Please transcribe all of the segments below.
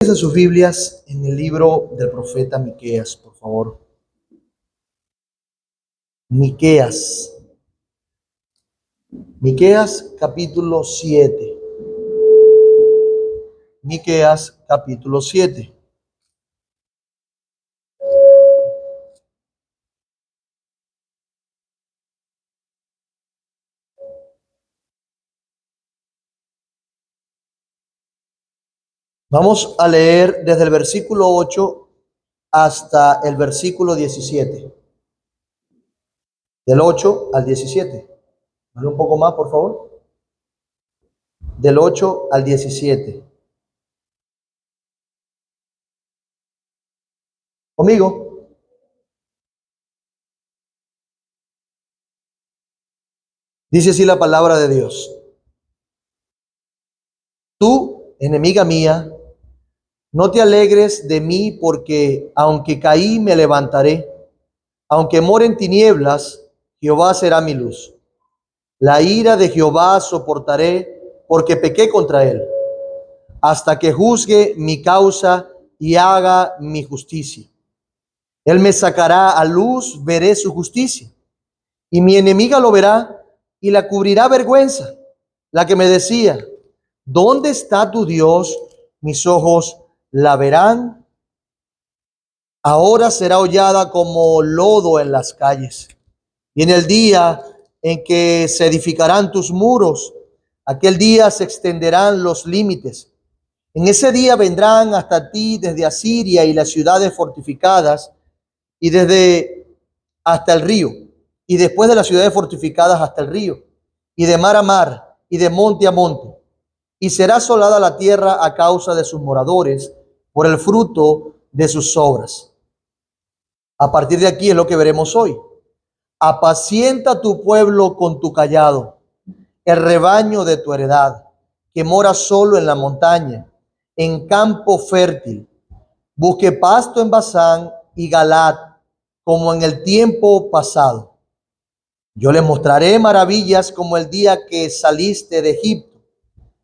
De sus Biblias en el libro del profeta Miqueas, por favor. Miqueas. Miqueas capítulo 7. Miqueas capítulo 7. Vamos a leer desde el versículo 8 hasta el versículo 17. Del 8 al 17. Dale un poco más, por favor. Del 8 al 17. ¿Conmigo? Dice así la palabra de Dios. Tú, enemiga mía, no te alegres de mí, porque aunque caí me levantaré, aunque more en tinieblas, Jehová será mi luz. La ira de Jehová soportaré, porque pequé contra él, hasta que juzgue mi causa y haga mi justicia. Él me sacará a luz, veré su justicia, y mi enemiga lo verá y la cubrirá vergüenza. La que me decía, ¿dónde está tu Dios? Mis ojos la verán. Ahora será hollada como lodo en las calles. Y en el día en que se edificarán tus muros, aquel día se extenderán los límites. En ese día vendrán hasta ti desde Asiria y las ciudades fortificadas, y desde hasta el río, y después de las ciudades fortificadas hasta el río, y de mar a mar, y de monte a monte. Y será asolada la tierra a causa de sus moradores, por el fruto de sus obras. A partir de aquí es lo que veremos hoy. Apacienta tu pueblo con tu cayado, el rebaño de tu heredad, que mora solo en la montaña, en campo fértil. Busque pasto en Basán y Galaad, como en el tiempo pasado. Yo les mostraré maravillas como el día que saliste de Egipto.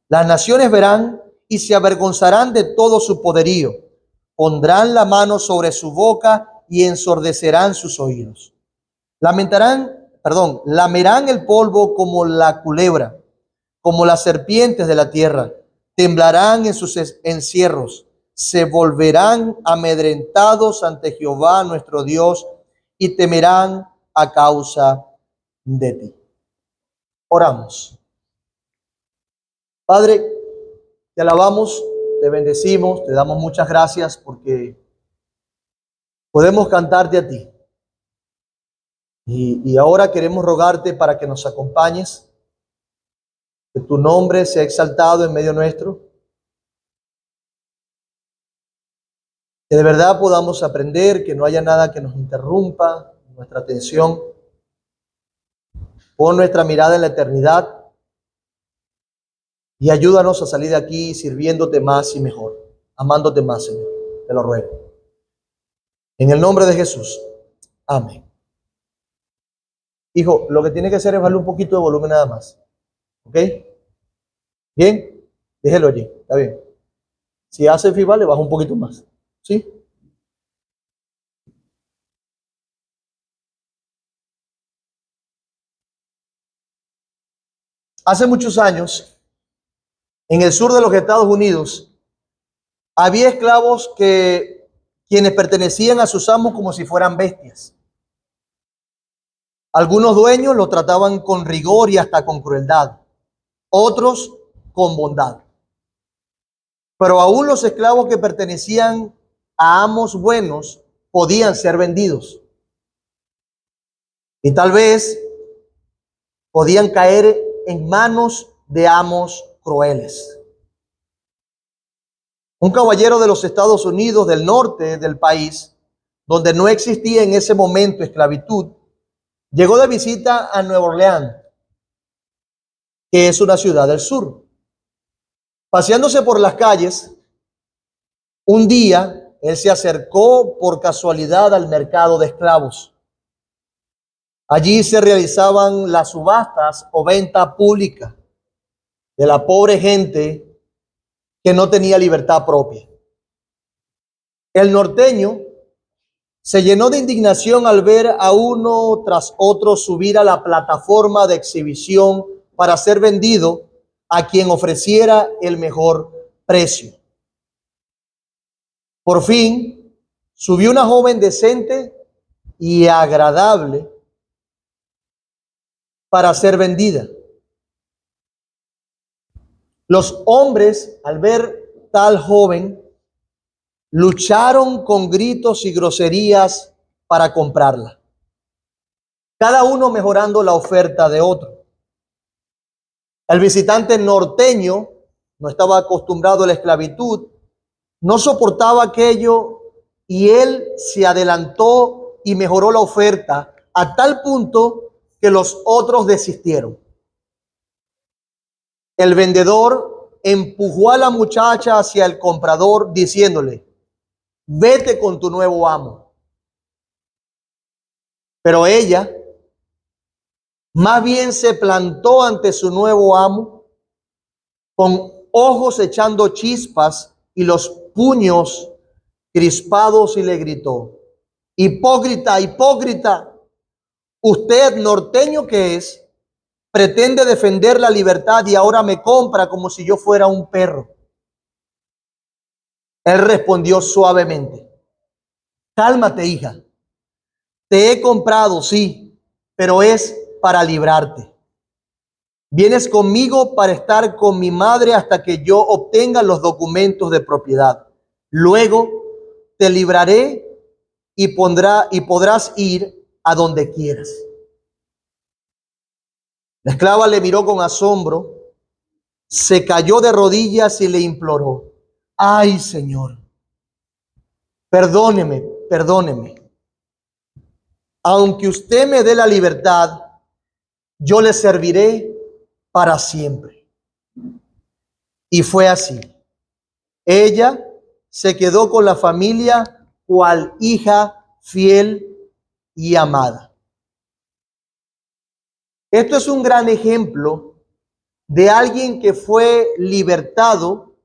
Las naciones verán y se avergonzarán de todo su poderío. Pondrán la mano sobre su boca y ensordecerán sus oídos. Lamerán el polvo como la culebra, como las serpientes de la tierra. Temblarán en sus encierros, se volverán amedrentados ante Jehová nuestro Dios y temerán a causa de ti. Oramos. Padre, te alabamos, te bendecimos, te damos muchas gracias porque podemos cantarte a ti. Y ahora queremos rogarte para que nos acompañes, que tu nombre sea exaltado en medio nuestro, que de verdad podamos aprender, que no haya nada que nos interrumpa nuestra atención. Pon nuestra mirada en la eternidad y ayúdanos a salir de aquí sirviéndote más y mejor, amándote más, Señor. Te lo ruego. En el nombre de Jesús. Amén. Hijo, lo que tiene que hacer es bajarle un poquito de volumen nada más. ¿Ok? ¿Bien? Déjelo allí. Está bien. Si hace FIBA, le baja un poquito más. ¿Sí? Hace muchos años, en el sur de los Estados Unidos, había esclavos quienes pertenecían a sus amos como si fueran bestias. Algunos dueños lo trataban con rigor y hasta con crueldad, otros con bondad. Pero aún los esclavos que pertenecían a amos buenos podían ser vendidos. Y tal vez podían caer en manos de amos crueles. Un caballero de los Estados Unidos, del norte del país, donde no existía en ese momento esclavitud, llegó de visita a Nueva Orleans, que es una ciudad del sur. Paseándose por las calles, un día él se acercó por casualidad al mercado de esclavos. Allí se realizaban las subastas o venta pública de la pobre gente que no tenía libertad propia. El norteño se llenó de indignación al ver a uno tras otro subir a la plataforma de exhibición para ser vendido a quien ofreciera el mejor precio. Por fin subió una joven decente y agradable para ser vendida. Los hombres, al ver tal joven, lucharon con gritos y groserías para comprarla, cada uno mejorando la oferta de otro. El visitante norteño no estaba acostumbrado a la esclavitud, no soportaba aquello y él se adelantó y mejoró la oferta a tal punto que los otros desistieron. El vendedor empujó a la muchacha hacia el comprador diciéndole: vete con tu nuevo amo. Pero ella más bien se plantó ante su nuevo amo con ojos echando chispas y los puños crispados y le gritó: hipócrita, hipócrita, usted norteño que es, pretende defender la libertad y ahora me compra como si yo fuera un perro. Él respondió suavemente: cálmate, hija, te he comprado, sí, pero es para librarte. Vienes conmigo para estar con mi madre hasta que yo obtenga los documentos de propiedad. Luego te libraré y podrás ir a donde quieras. La esclava le miró con asombro, se cayó de rodillas y le imploró: ay, Señor, perdóneme, perdóneme. Aunque usted me dé la libertad, yo le serviré para siempre. Y fue así. Ella se quedó con la familia cual hija fiel y amada. Esto es un gran ejemplo de alguien que fue libertado,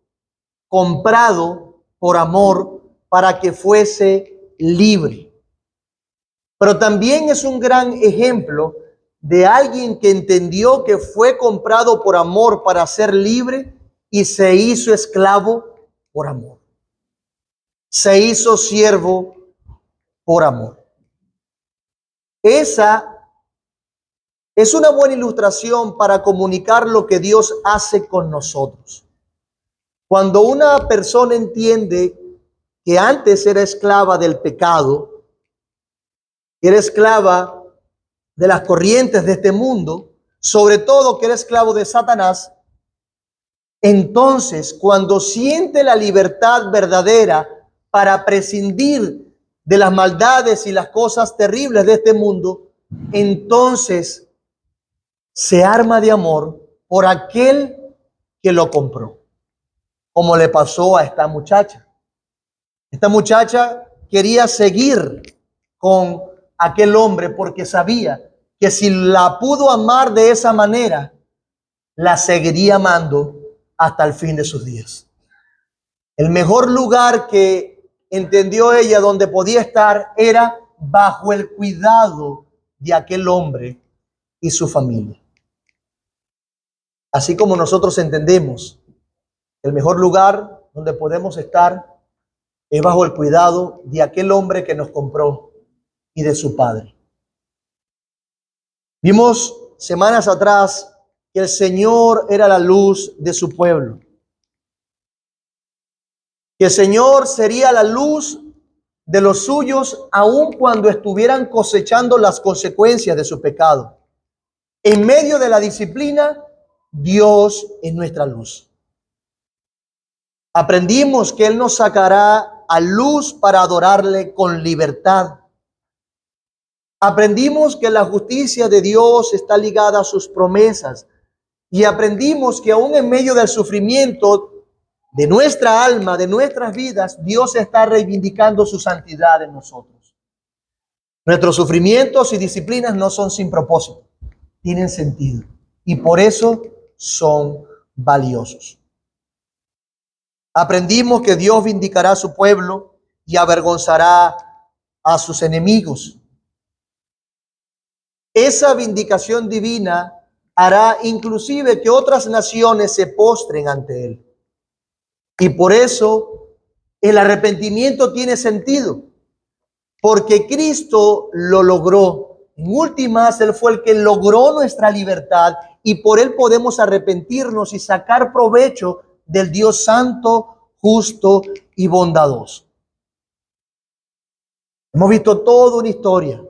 comprado por amor para que fuese libre. Pero también es un gran ejemplo de alguien que entendió que fue comprado por amor para ser libre y se hizo esclavo por amor. Se hizo siervo por amor. Esa es una buena ilustración para comunicar lo que Dios hace con nosotros. Cuando una persona entiende que antes era esclava del pecado, era esclava de las corrientes de este mundo, sobre todo que era esclavo de Satanás, entonces cuando siente la libertad verdadera para prescindir de las maldades y las cosas terribles de este mundo, entonces se arma de amor por aquel que lo compró, como le pasó a esta muchacha. Esta muchacha quería seguir con aquel hombre porque sabía que si la pudo amar de esa manera, la seguiría amando hasta el fin de sus días. El mejor lugar que entendió ella donde podía estar era bajo el cuidado de aquel hombre y su familia. Así como nosotros entendemos, el mejor lugar donde podemos estar es bajo el cuidado de aquel hombre que nos compró y de su padre. Vimos semanas atrás que el Señor era la luz de su pueblo, que el Señor sería la luz de los suyos aun cuando estuvieran cosechando las consecuencias de su pecado. En medio de la disciplina, Dios es nuestra luz. Aprendimos que Él nos sacará a luz para adorarle con libertad. Aprendimos que la justicia de Dios está ligada a sus promesas y aprendimos que aún en medio del sufrimiento de nuestra alma, de nuestras vidas, Dios está reivindicando su santidad en nosotros. Nuestros sufrimientos y disciplinas no son sin propósito, tienen sentido y por eso son valiosos. Aprendimos que Dios vindicará a su pueblo y avergonzará a sus enemigos. Esa vindicación divina hará inclusive que otras naciones se postren ante él. Y por eso el arrepentimiento tiene sentido, porque Cristo lo logró. En últimas, Él fue el que logró nuestra libertad y por Él podemos arrepentirnos y sacar provecho del Dios santo, justo y bondadoso. Hemos visto toda una historia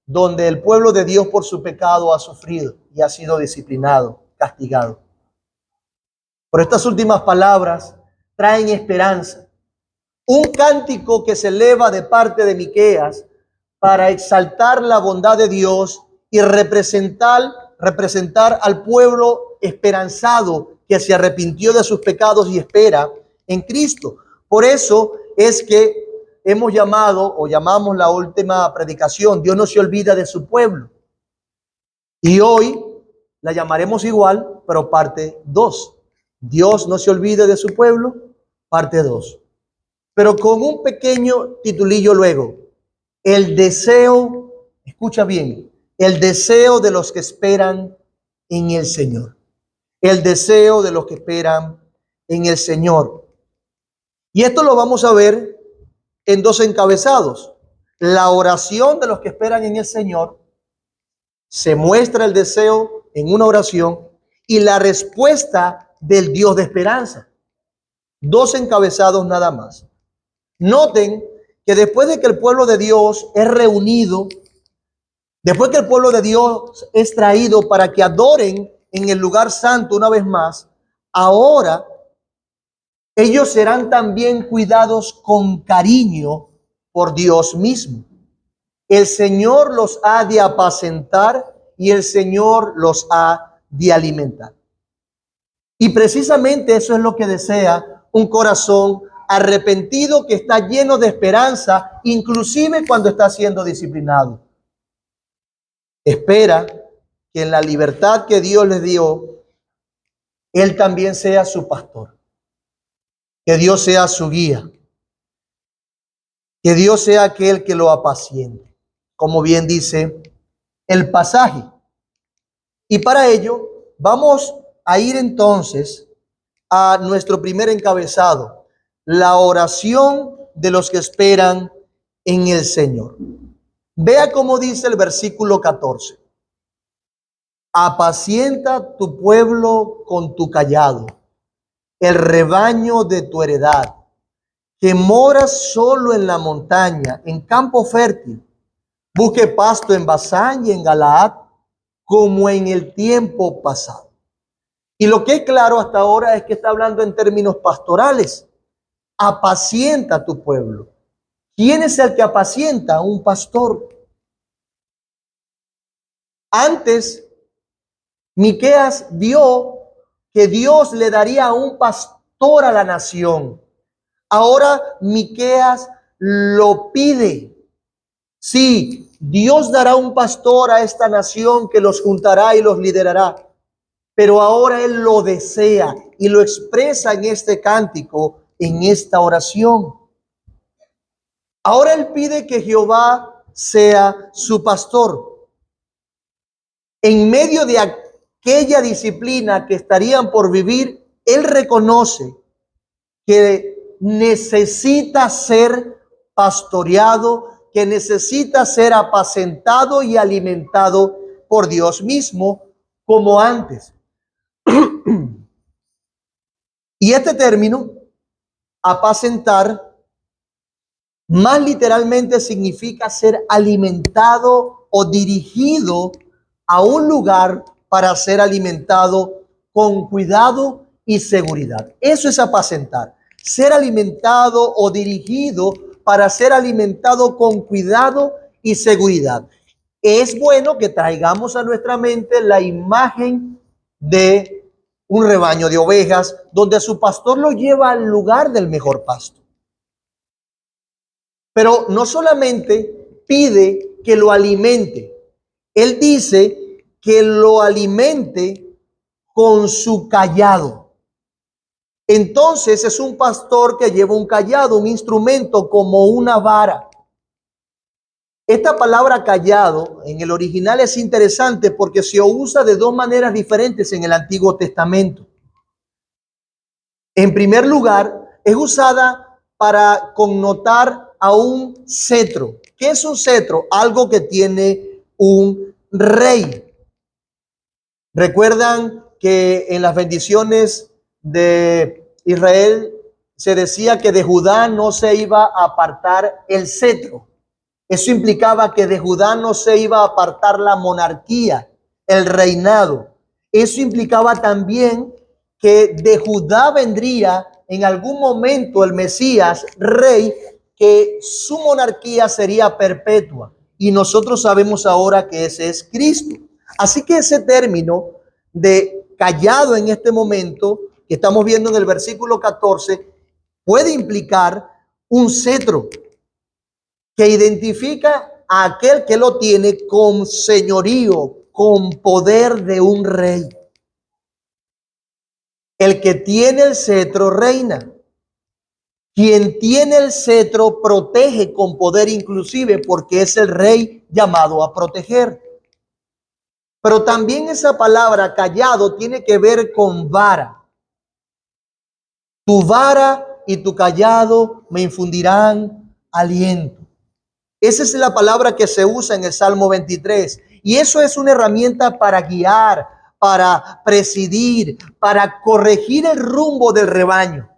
donde el pueblo de Dios por su pecado ha sufrido y ha sido disciplinado, castigado. Pero estas últimas palabras traen esperanza. Un cántico que se eleva de parte de Miqueas para exaltar la bondad de Dios y representar al pueblo esperanzado que se arrepintió de sus pecados y espera en Cristo. Por eso es que hemos llamado o llamamos la última predicación, Dios no se olvida de su pueblo. Y hoy la llamaremos igual, pero parte 2. Dios no se olvida de su pueblo, parte 2. Pero con un pequeño titulillo luego. El deseo, escucha bien, el deseo de los que esperan en el Señor. El deseo de los que esperan en el Señor. Y esto lo vamos a ver en 2 encabezados. La oración de los que esperan en el Señor, se muestra el deseo en una oración, y la respuesta del Dios de esperanza. 2 encabezados nada más. Noten que después de que el pueblo de Dios es reunido, después que el pueblo de Dios es traído para que adoren en el lugar santo una vez más, ahora ellos serán también cuidados con cariño por Dios mismo. El Señor los ha de apacentar y el Señor los ha de alimentar. Y precisamente eso es lo que desea un corazón arrepentido que está lleno de esperanza, inclusive cuando está siendo disciplinado. Espera que en la libertad que Dios les dio, Él también sea su pastor, que Dios sea su guía, que Dios sea aquel que lo apaciente, como bien dice el pasaje. Y para ello vamos a ir entonces a nuestro primer encabezado, la oración de los que esperan en el Señor. Vea cómo dice el versículo 14. Apacienta tu pueblo con tu callado, el rebaño de tu heredad, que moras solo en la montaña, en campo fértil. Busque pasto en Basán y en Galaad, como en el tiempo pasado. Y lo que es claro hasta ahora es que está hablando en términos pastorales. Apacienta a tu pueblo. ¿Quién es el que apacienta? Un pastor. Antes, Miqueas vio que Dios le daría un pastor a la nación. Ahora Miqueas lo pide. Sí, Dios dará un pastor a esta nación que los juntará y los liderará. Pero ahora él lo desea y lo expresa en este cántico, en esta oración. Ahora él pide que Jehová sea su pastor. En medio de aquella disciplina que estarían por vivir, él reconoce que necesita ser pastoreado, que necesita ser apacentado y alimentado por Dios mismo como antes. Y este término, apacentar, más literalmente significa ser alimentado o dirigido a un lugar para ser alimentado con cuidado y seguridad. Eso es apacentar. Ser alimentado o dirigido para ser alimentado con cuidado y seguridad. Es bueno que traigamos a nuestra mente la imagen de un rebaño de ovejas donde su pastor lo lleva al lugar del mejor pasto. Pero no solamente pide que lo alimente, él dice que lo alimente con su callado. Entonces es un pastor que lleva un cayado, un instrumento como una vara. Esta palabra cayado en el original es interesante porque se usa de dos maneras diferentes en el Antiguo Testamento. En primer lugar, es usada para connotar a un cetro. ¿Qué es un cetro? Algo que tiene un rey. ¿Recuerdan que en las bendiciones de Israel se decía que de Judá no se iba a apartar el cetro? Eso implicaba que de Judá no se iba a apartar la monarquía, el reinado. Eso implicaba también que de Judá vendría en algún momento el Mesías, rey, que su monarquía sería perpetua. Y nosotros sabemos ahora que ese es Cristo. Así que ese término de callado en este momento, que estamos viendo en el versículo 14, puede implicar un cetro que identifica a aquel que lo tiene con señorío, con poder de un rey. El que tiene el cetro reina. Quien tiene el cetro protege con poder inclusive porque es el rey llamado a proteger. Pero también esa palabra callado tiene que ver con vara. Tu vara y tu callado me infundirán aliento. Esa es la palabra que se usa en el Salmo 23. Y eso es una herramienta para guiar, para presidir, para corregir el rumbo del rebaño,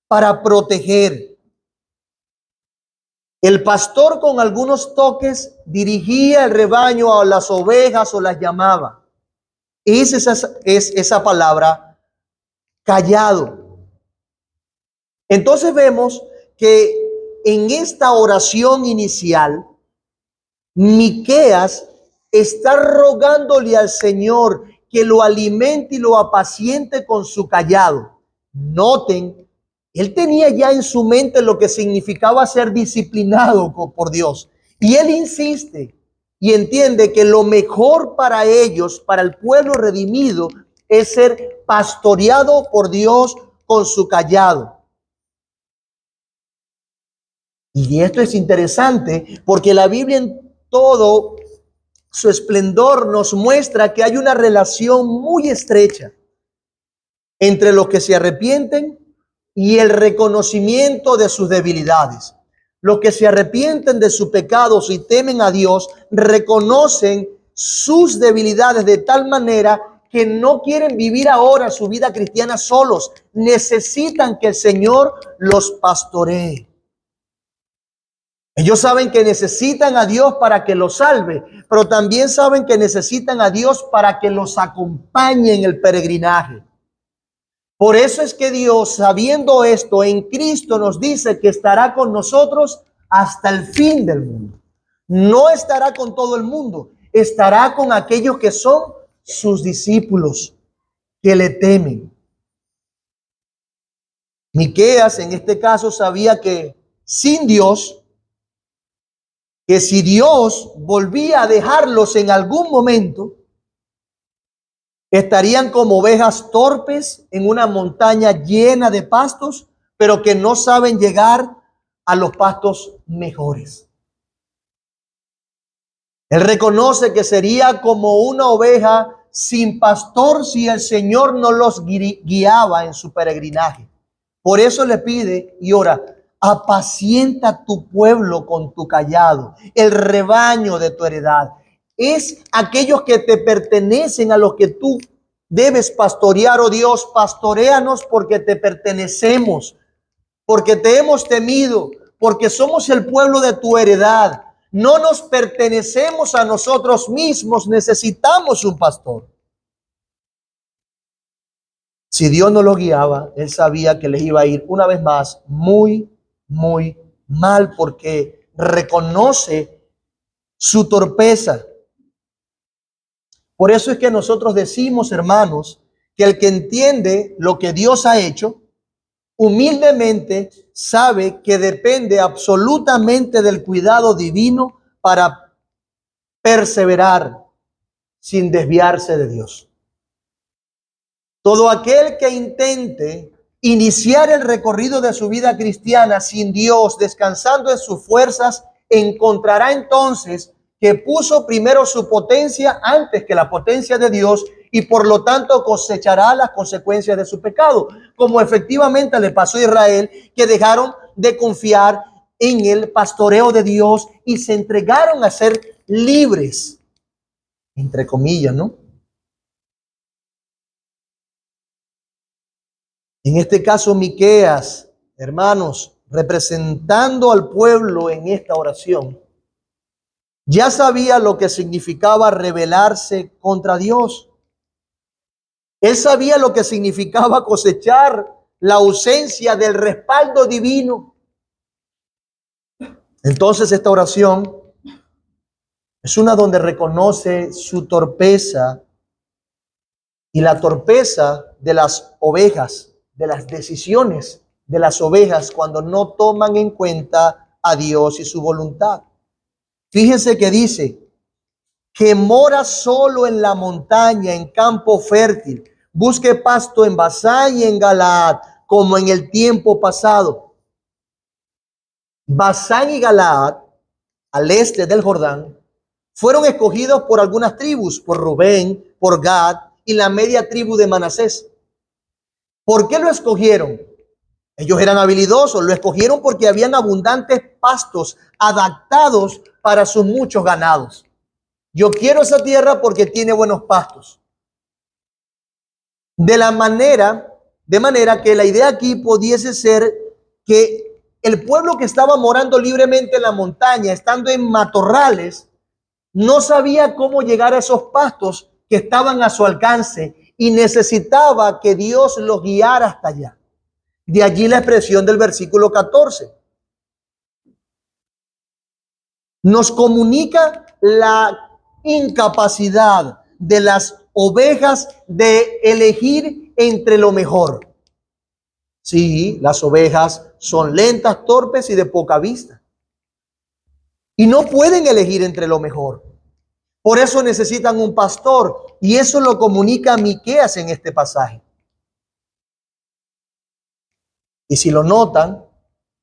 para proteger. El pastor con algunos toques dirigía el rebaño a las ovejas o las llamaba. Es esa palabra callado. Entonces vemos que en esta oración inicial, Miqueas está rogándole al Señor que lo alimente y lo apaciente con su callado. Noten, él tenía ya en su mente lo que significaba ser disciplinado por Dios. Y él insiste y entiende que lo mejor para ellos, para el pueblo redimido, es ser pastoreado por Dios con su callado. Y esto es interesante porque la Biblia en todo su esplendor nos muestra que hay una relación muy estrecha entre los que se arrepienten y el reconocimiento de sus debilidades. Los que se arrepienten de sus pecados y temen a Dios reconocen sus debilidades de tal manera que no quieren vivir ahora su vida cristiana solos. Necesitan que el Señor los pastoree. Ellos saben que necesitan a Dios para que los salve, pero también saben que necesitan a Dios para que los acompañe en el peregrinaje. Por eso es que Dios, sabiendo esto, en Cristo nos dice que estará con nosotros hasta el fin del mundo. No estará con todo el mundo, estará con aquellos que son sus discípulos, que le temen. Miqueas en este caso sabía que sin Dios, que si Dios volvía a dejarlos en algún momento, estarían como ovejas torpes en una montaña llena de pastos, pero que no saben llegar a los pastos mejores. Él reconoce que sería como una oveja sin pastor si el Señor no los guiaba en su peregrinaje. Por eso le pide y ora: apacienta tu pueblo con tu callado, el rebaño de tu heredad. Es aquellos que te pertenecen, a los que tú debes pastorear. Oh Dios, pastoréanos porque te pertenecemos, porque te hemos temido, porque somos el pueblo de tu heredad. No nos pertenecemos a nosotros mismos, necesitamos un pastor. Si Dios no lo guiaba, él sabía que les iba a ir una vez más muy, muy mal, porque reconoce su torpeza. Por eso es que nosotros decimos, hermanos, que el que entiende lo que Dios ha hecho, humildemente sabe que depende absolutamente del cuidado divino para perseverar sin desviarse de Dios. Todo aquel que intente iniciar el recorrido de su vida cristiana sin Dios, descansando en sus fuerzas, encontrará entonces que puso primero su potencia antes que la potencia de Dios y por lo tanto cosechará las consecuencias de su pecado, como efectivamente le pasó a Israel, que dejaron de confiar en el pastoreo de Dios y se entregaron a ser libres, entre comillas, ¿no? En este caso, Miqueas, hermanos, representando al pueblo en esta oración, ya sabía lo que significaba rebelarse contra Dios. Él sabía lo que significaba cosechar la ausencia del respaldo divino. Entonces, esta oración es una donde reconoce su torpeza y la torpeza de las ovejas, de las decisiones de las ovejas cuando no toman en cuenta a Dios y su voluntad. Fíjense que dice que mora solo en la montaña, en campo fértil, busque pasto en Basán y en Galaad, como en el tiempo pasado. Basán y Galaad, al este del Jordán, fueron escogidos por algunas tribus, por Rubén, por Gad y la media tribu de Manasés. ¿Por qué lo escogieron? Ellos eran habilidosos, lo escogieron porque habían abundantes pastos adaptados para sus muchos ganados. Yo quiero esa tierra porque tiene buenos pastos. De manera que la idea aquí pudiese ser que el pueblo que estaba morando libremente en la montaña, estando en matorrales, no sabía cómo llegar a esos pastos que estaban a su alcance y necesitaba que Dios los guiara hasta allá. De allí la expresión del versículo 14. Nos comunica la incapacidad de las ovejas de elegir entre lo mejor. Sí, las ovejas son lentas, torpes y de poca vista. Y no pueden elegir entre lo mejor. Por eso necesitan un pastor. Y eso lo comunica Miqueas en este pasaje. Y si lo notan,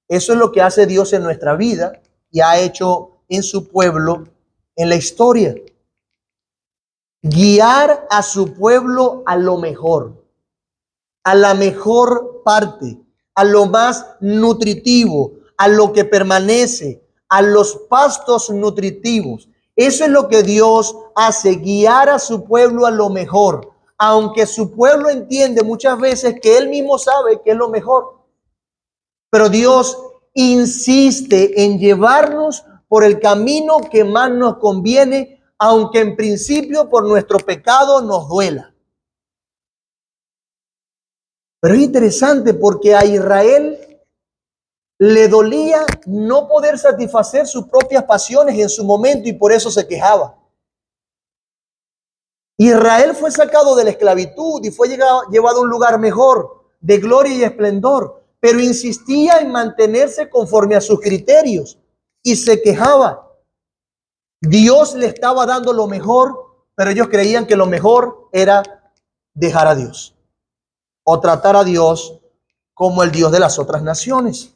eso es lo que hace Dios en nuestra vida y ha hecho en su pueblo en la historia. Guiar a su pueblo a lo mejor, a la mejor parte, a lo más nutritivo, a lo que permanece, a los pastos nutritivos. Eso es lo que Dios hace, guiar a su pueblo a lo mejor, aunque su pueblo entiende muchas veces que él mismo sabe que es lo mejor. Pero Dios insiste en llevarnos por el camino que más nos conviene, aunque en principio por nuestro pecado nos duela. Pero es interesante porque a Israel le dolía no poder satisfacer sus propias pasiones en su momento y por eso se quejaba. Israel fue sacado de la esclavitud y fue llevado a un lugar mejor, de gloria y esplendor, pero insistía en mantenerse conforme a sus criterios y se quejaba. Dios le estaba dando lo mejor, pero ellos creían que lo mejor era dejar a Dios o tratar a Dios como el Dios de las otras naciones.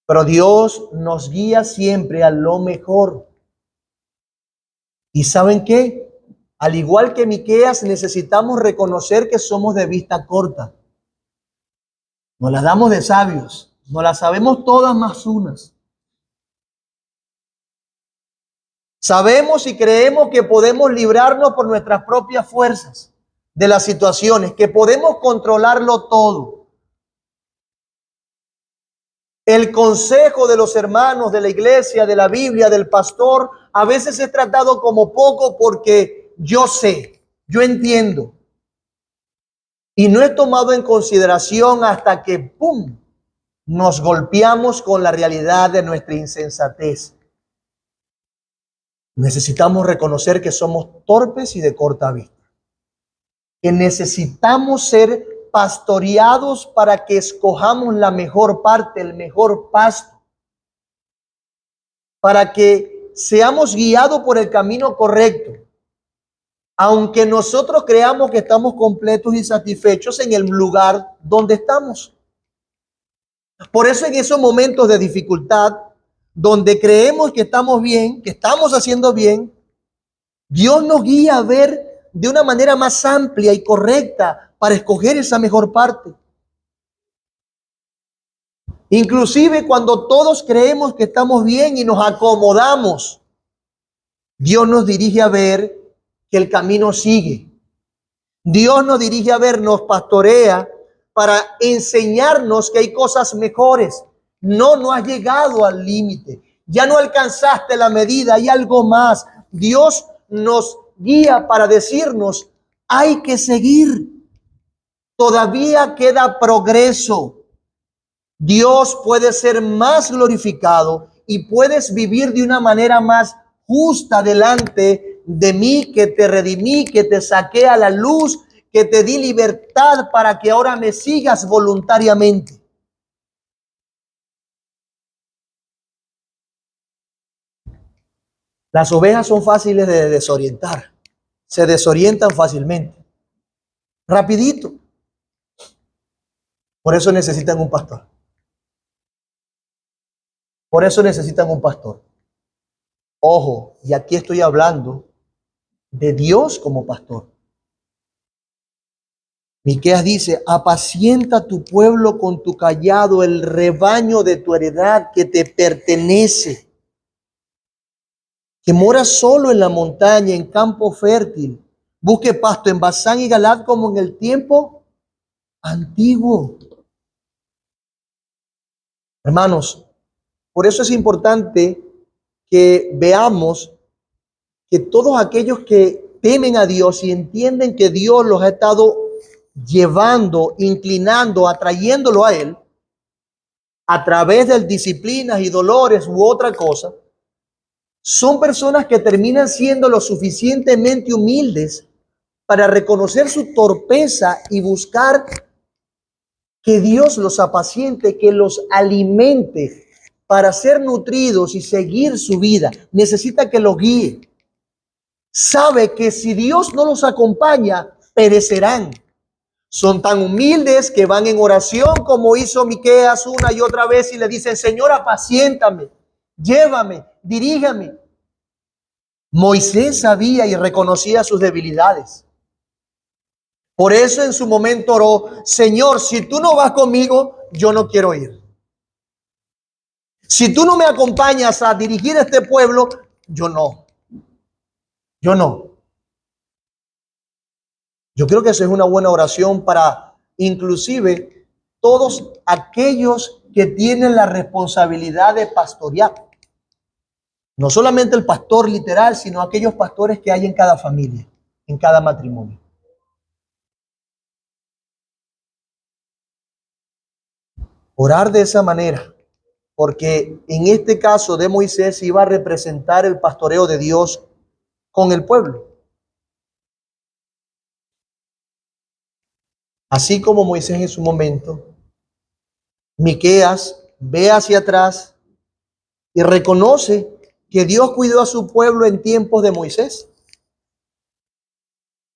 Pero Dios nos guía siempre a lo mejor. ¿Y saben qué? Al igual que Miqueas, necesitamos reconocer que somos de vista corta. Nos las damos de sabios, nos las sabemos todas más unas. Sabemos y creemos que podemos librarnos por nuestras propias fuerzas de las situaciones, que podemos controlarlo todo. El consejo de los hermanos de la iglesia, de la Biblia, del pastor, a veces es tratado como poco porque yo sé, yo entiendo. Y no es tomado en consideración hasta que, ¡pum!, nos golpeamos con la realidad de nuestra insensatez. Necesitamos reconocer que somos torpes y de corta vista. Que necesitamos ser pastoreados para que escojamos la mejor parte, el mejor pasto. Para que seamos guiados por el camino correcto. aunque nosotros creamos que estamos completos y satisfechos en el lugar donde estamos. Por eso en esos momentos de dificultad, donde creemos que estamos bien, que estamos haciendo bien, Dios nos guía a ver de una manera más amplia y correcta para escoger esa mejor parte. Inclusive cuando todos creemos que estamos bien y nos acomodamos, Dios nos dirige a ver que el camino sigue. Dios nos dirige a ver, nos pastorea para enseñarnos que hay cosas mejores. No has llegado al límite. Ya no alcanzaste la medida, hay algo más. Dios nos guía para decirnos, hay que seguir. Todavía queda progreso. Dios puede ser más glorificado y puedes vivir de una manera más justa delante de mí, que te redimí, que te saqué a la luz, que te di libertad para que ahora me sigas voluntariamente. Las ovejas son fáciles de desorientar, se desorientan fácilmente, rapidito. Por eso necesitan un pastor. Por eso necesitan un pastor. Ojo, y aquí estoy hablando de Dios como pastor. Miqueas dice, apacienta tu pueblo con tu cayado, el rebaño de tu heredad que te pertenece, que mora solo en la montaña, en campo fértil. Busque pasto en Basán y Galad como en el tiempo antiguo. Hermanos, por eso es importante que veamos que todos aquellos que temen a Dios y entienden que Dios los ha estado llevando, inclinando, atrayéndolo a Él, a través de disciplinas y dolores u otra cosa, son personas que terminan siendo lo suficientemente humildes para reconocer su torpeza y buscar que Dios los apaciente, que los alimente para ser nutridos y seguir su vida. Necesita que los guíe. Sabe que si Dios no los acompaña, perecerán. Son tan humildes que van en oración como hizo Miqueas una y otra vez y le dicen, Señor, apaciéntame, llévame, dirígame. Moisés sabía y reconocía sus debilidades. Por eso en su momento oró, Señor, si tú no vas conmigo, yo no quiero ir. Si tú no me acompañas a dirigir a este pueblo, yo no. Yo no. Yo creo que esa es una buena oración para inclusive todos aquellos que tienen la responsabilidad de pastorear. No solamente el pastor literal, sino aquellos pastores que hay en cada familia, en cada matrimonio. Orar de esa manera, porque en este caso de Moisés iba a representar el pastoreo de Dios con el pueblo. Así como Moisés en su momento, Miqueas ve hacia atrás y reconoce que Dios cuidó a su pueblo en tiempos de Moisés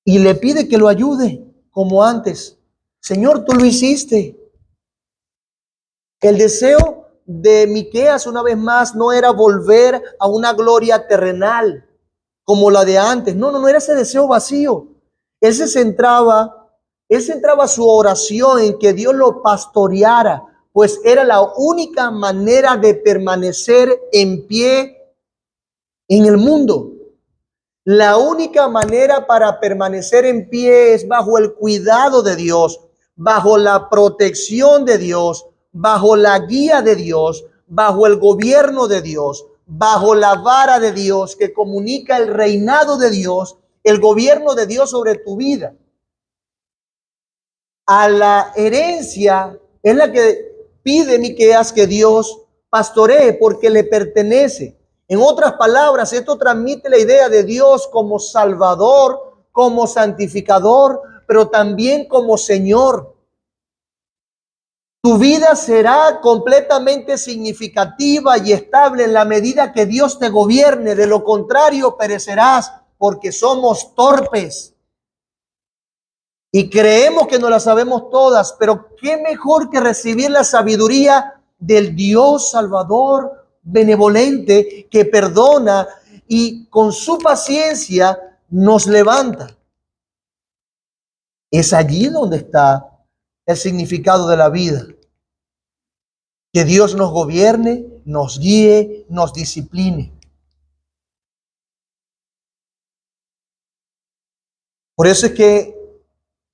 y le pide que lo ayude como antes. Señor, tú lo hiciste. El deseo de Miqueas una vez más no era volver a una gloria terrenal como la de antes. No era ese deseo vacío. Él centraba su oración en que Dios lo pastoreara, pues era la única manera de permanecer en pie en el mundo. La única manera para permanecer en pie es bajo el cuidado de Dios, bajo la protección de Dios, bajo la guía de Dios, bajo el gobierno de Dios, bajo la vara de Dios que comunica el reinado de Dios, el gobierno de Dios sobre tu vida. A la herencia es la que pide Miqueas que Dios pastoree porque le pertenece. En otras palabras, esto transmite la idea de Dios como Salvador, como santificador, pero también como Señor. Tu vida será completamente significativa y estable en la medida que Dios te gobierne. De lo contrario, perecerás porque somos torpes y creemos que no las sabemos todas, pero qué mejor que recibir la sabiduría del Dios Salvador, benevolente, que perdona y con su paciencia nos levanta. Es allí donde está el significado de la vida. Que Dios nos gobierne, nos guíe, nos discipline. Por eso es que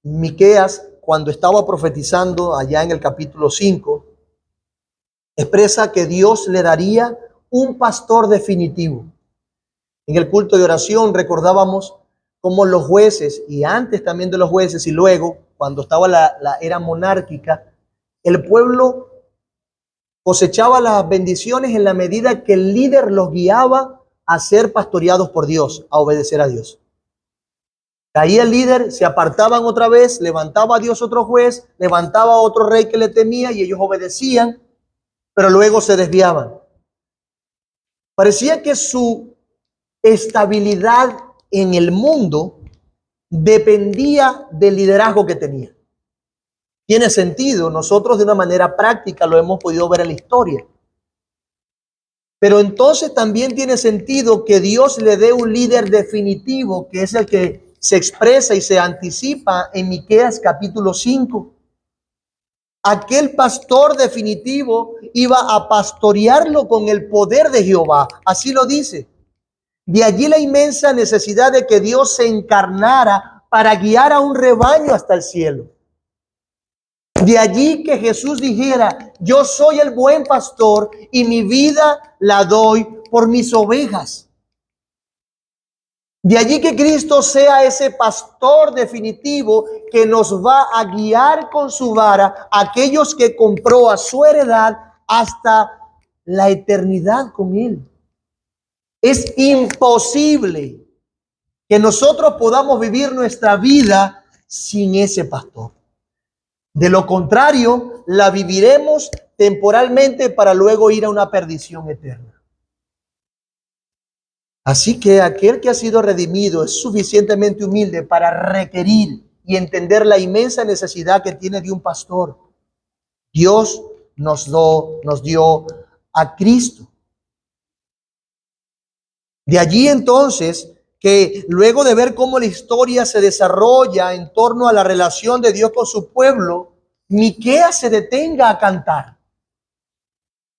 Miqueas, cuando estaba profetizando allá en el capítulo 5, expresa que Dios le daría un pastor definitivo. En el culto de oración recordábamos cómo los jueces, y antes también de los jueces, y luego, cuando estaba la era monárquica, el pueblo cosechaba las bendiciones en la medida que el líder los guiaba a ser pastoreados por Dios, a obedecer a Dios. Caía el líder, se apartaban otra vez, levantaba a Dios otro juez, levantaba a otro rey que le temía y ellos obedecían, pero luego se desviaban. Parecía que su estabilidad en el mundo dependía del liderazgo que tenía. Tiene sentido, nosotros de una manera práctica lo hemos podido ver en la historia. Pero entonces también tiene sentido que Dios le dé un líder definitivo, que es el que se expresa y se anticipa en Miqueas capítulo 5. Aquel pastor definitivo iba a pastorearlo con el poder de Jehová. Así lo dice. De allí la inmensa necesidad de que Dios se encarnara para guiar a un rebaño hasta el cielo. De allí que Jesús dijera, yo soy el buen pastor y mi vida la doy por mis ovejas. De allí que Cristo sea ese pastor definitivo que nos va a guiar con su vara a aquellos que compró a su heredad hasta la eternidad con Él. Es imposible que nosotros podamos vivir nuestra vida sin ese pastor. De lo contrario, la viviremos temporalmente para luego ir a una perdición eterna. Así que aquel que ha sido redimido es suficientemente humilde para requerir y entender la inmensa necesidad que tiene de un pastor. Dios nos dio a Cristo. De allí entonces que luego de ver cómo la historia se desarrolla en torno a la relación de Dios con su pueblo, Miqueas se detenga a cantar.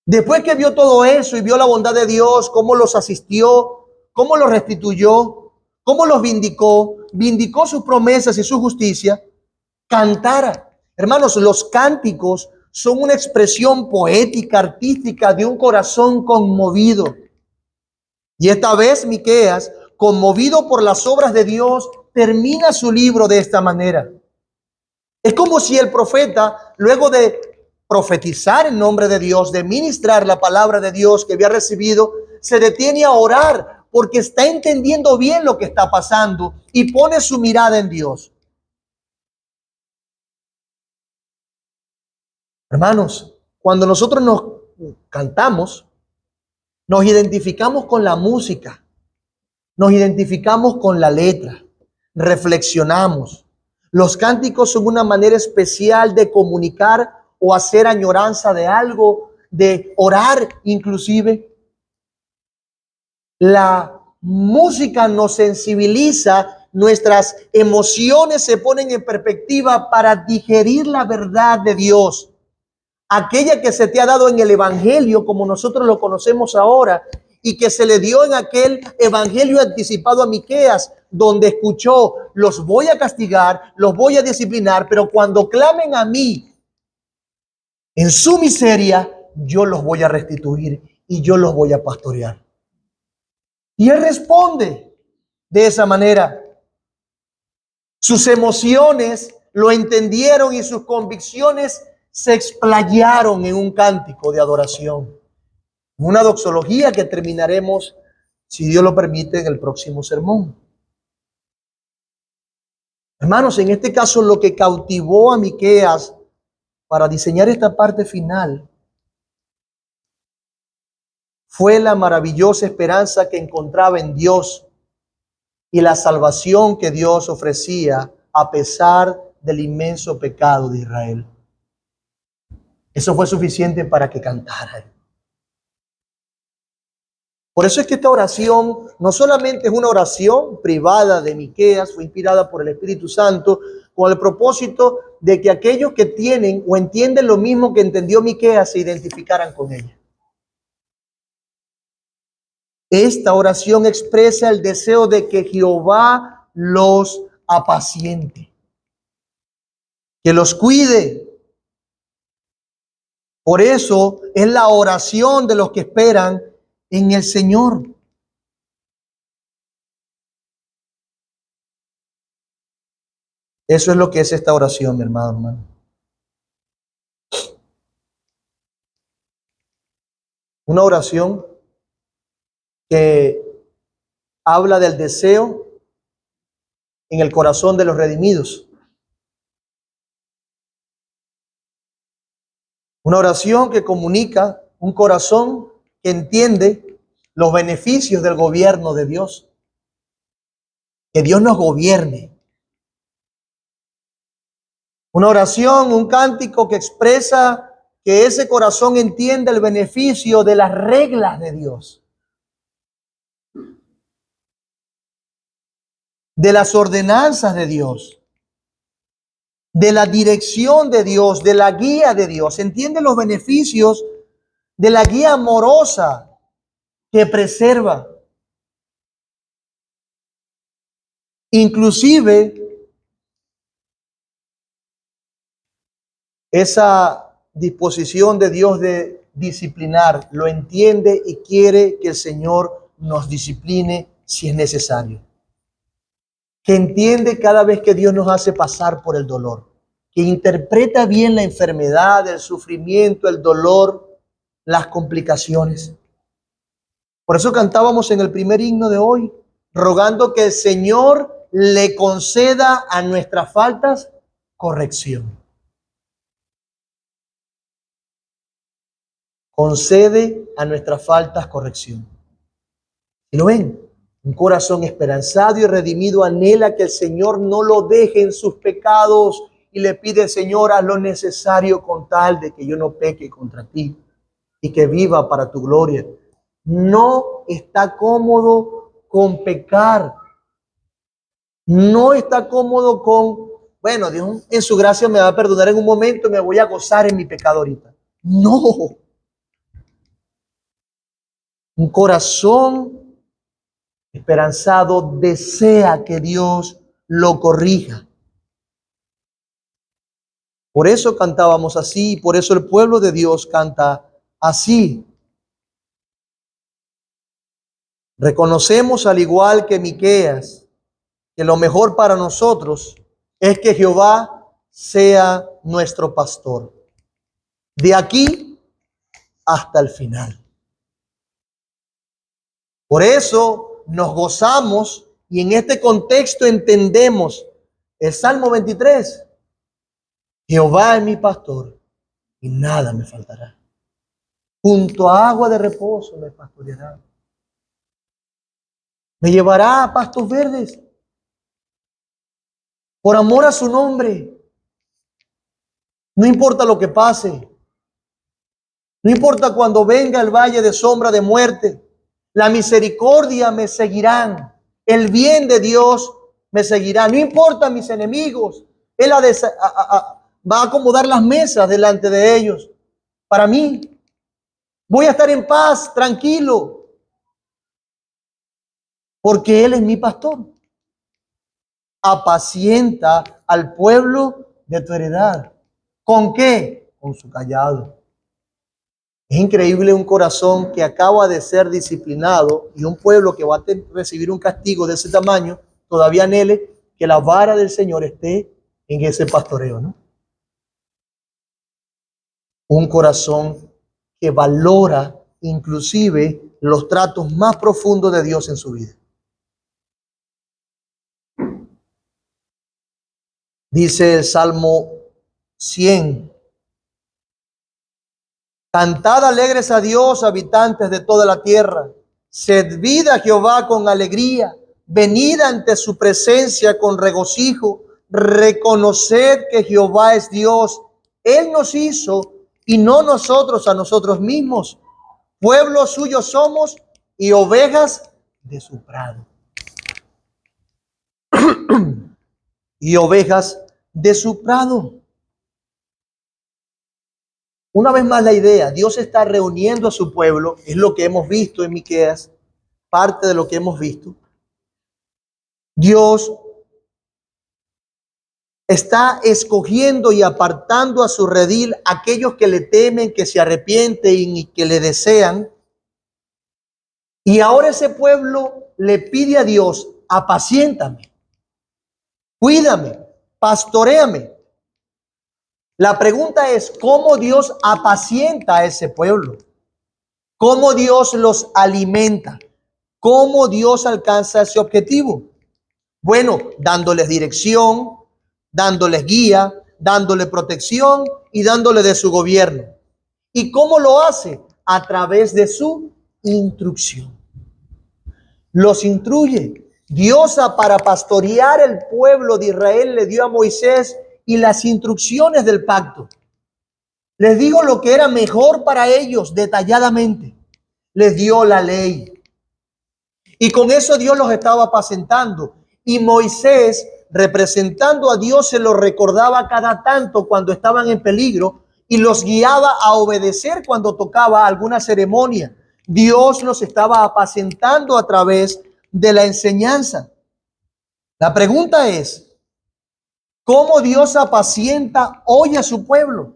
Después que vio todo eso y vio la bondad de Dios, cómo los asistió, cómo los restituyó, cómo los vindicó sus promesas y su justicia, cantara. Hermanos, los cánticos son una expresión poética, artística de un corazón conmovido. Y esta vez Miqueas, conmovido por las obras de Dios, termina su libro de esta manera. Es como si el profeta, luego de profetizar en nombre de Dios, de ministrar la palabra de Dios que había recibido, se detiene a orar porque está entendiendo bien lo que está pasando y pone su mirada en Dios. Hermanos, cuando nosotros nos cantamos, nos identificamos con la música, nos identificamos con la letra, reflexionamos. Los cánticos son una manera especial de comunicar o hacer añoranza de algo, de orar inclusive. La música nos sensibiliza, nuestras emociones se ponen en perspectiva para digerir la verdad de Dios. Aquella que se te ha dado en el evangelio como nosotros lo conocemos ahora y que se le dio en aquel evangelio anticipado a Miqueas, donde escuchó, los voy a castigar, los voy a disciplinar, pero cuando clamen a mí en su miseria, yo los voy a restituir y yo los voy a pastorear. Y él responde de esa manera. Sus emociones lo entendieron y sus convicciones se explayaron en un cántico de adoración. Una doxología que terminaremos, si Dios lo permite, en el próximo sermón. Hermanos, en este caso lo que cautivó a Miqueas para diseñar esta parte final fue la maravillosa esperanza que encontraba en Dios y la salvación que Dios ofrecía a pesar del inmenso pecado de Israel. Eso fue suficiente para que cantaran. Por eso es que esta oración no solamente es una oración privada de Miqueas, fue inspirada por el Espíritu Santo con el propósito de que aquellos que tienen o entienden lo mismo que entendió Miqueas se identificaran con ella. Esta oración expresa el deseo de que Jehová los apaciente, que los cuide. Por eso es la oración de los que esperan en el Señor. Eso es lo que es esta oración, mi hermano. Una oración que habla del deseo en el corazón de los redimidos. Una oración que comunica un corazón que entiende los beneficios del gobierno de Dios. Que Dios nos gobierne. Una oración, un cántico que expresa que ese corazón entiende el beneficio de las reglas de Dios, de las ordenanzas de Dios, de la dirección de Dios, de la guía de Dios. Entiende los beneficios de la guía amorosa que preserva. Inclusive esa disposición de Dios de disciplinar, lo entiende y quiere que el Señor nos discipline si es necesario. Que entiende cada vez que Dios nos hace pasar por el dolor, que interpreta bien la enfermedad, el sufrimiento, el dolor, las complicaciones. Por eso cantábamos en el primer himno de hoy, rogando que el Señor le conceda a nuestras faltas corrección. Concede a nuestras faltas corrección. ¿Y lo ven? Un corazón esperanzado y redimido anhela que el Señor no lo deje en sus pecados y le pide, Señor, haz lo necesario con tal de que yo no peque contra ti y que viva para tu gloria. No está cómodo con pecar. No está cómodo con, bueno, Dios en su gracia me va a perdonar en un momento y me voy a gozar en mi pecado ahorita. No. Un corazón esperanzado desea que Dios lo corrija. Por eso cantábamos así, por eso el pueblo de Dios canta así. Reconocemos, al igual que Miqueas, que lo mejor para nosotros es que Jehová sea nuestro pastor, de aquí hasta el final. Por eso nos gozamos y en este contexto entendemos el Salmo 23. Jehová es mi pastor y nada me faltará. Junto a agua de reposo me pastoreará. Me llevará a pastos verdes por amor a su nombre. No importa lo que pase. No importa cuando venga el valle de sombra de muerte. La misericordia me seguirán. El bien de Dios me seguirá. No importa mis enemigos. Él va a acomodar las mesas delante de ellos. Para mí. Voy a estar en paz, tranquilo. Porque Él es mi pastor. Apacienta al pueblo de tu heredad. ¿Con qué? Con su callado. Es increíble un corazón que acaba de ser disciplinado y un pueblo que va a recibir un castigo de ese tamaño, todavía anhele que la vara del Señor esté en ese pastoreo, ¿no? Un corazón que valora inclusive los tratos más profundos de Dios en su vida. Dice el Salmo 100. Cantad alegres a Dios, habitantes de toda la tierra. Servid a Jehová con alegría. venid ante su presencia con regocijo, reconoced que Jehová es Dios. Él nos hizo y no nosotros a nosotros mismos. Pueblo suyo somos y ovejas de su prado. Y ovejas de su prado. Una vez más la idea, Dios está reuniendo a su pueblo, es lo que hemos visto en Miqueas, parte de lo que hemos visto. Dios está escogiendo y apartando a su redil aquellos que le temen, que se arrepienten y que le desean. Y ahora ese pueblo le pide a Dios: apaciéntame, cuídame, pastoréame. La pregunta es, ¿cómo Dios apacienta a ese pueblo? ¿Cómo Dios los alimenta? ¿Cómo Dios alcanza ese objetivo? Bueno, dándoles dirección, dándoles guía, dándole protección y dándole de su gobierno. ¿Y cómo lo hace? A través de su instrucción. Los instruye. Dios, para pastorear el pueblo de Israel, le dio a Moisés y las instrucciones del pacto. Les digo lo que era mejor para ellos detalladamente. Les dio la ley. Y con eso Dios los estaba apacentando. Y Moisés, representando a Dios, se lo recordaba cada tanto cuando estaban en peligro y los guiaba a obedecer cuando tocaba alguna ceremonia. Dios los estaba apacentando a través de la enseñanza. La pregunta es, ¿cómo Dios apacienta hoy a su pueblo?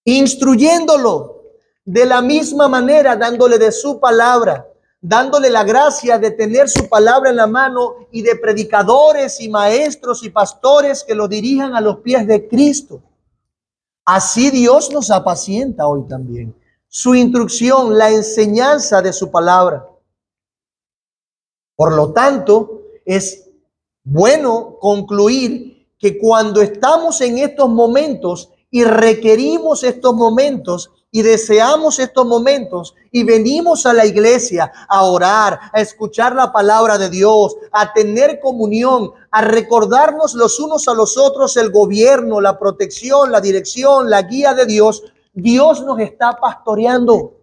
Instruyéndolo de la misma manera, dándole de su palabra, dándole la gracia de tener su palabra en la mano y de predicadores y maestros y pastores que lo dirijan a los pies de Cristo. Así Dios nos apacienta hoy también. Su instrucción, la enseñanza de su palabra. Por lo tanto, es bueno concluir que cuando estamos en estos momentos y requerimos estos momentos y deseamos estos momentos y venimos a la iglesia a orar, a escuchar la palabra de Dios, a tener comunión, a recordarnos los unos a los otros el gobierno, la protección, la dirección, la guía de Dios, Dios nos está pastoreando.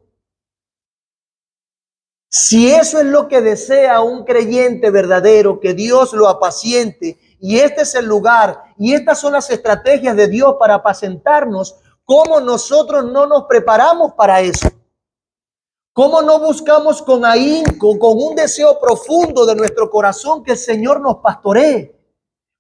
Si eso es lo que desea un creyente verdadero, que Dios lo apaciente, y este es el lugar, y estas son las estrategias de Dios para apacentarnos, ¿cómo nosotros no nos preparamos para eso? ¿Cómo no buscamos con ahínco, con un deseo profundo de nuestro corazón que el Señor nos pastoree?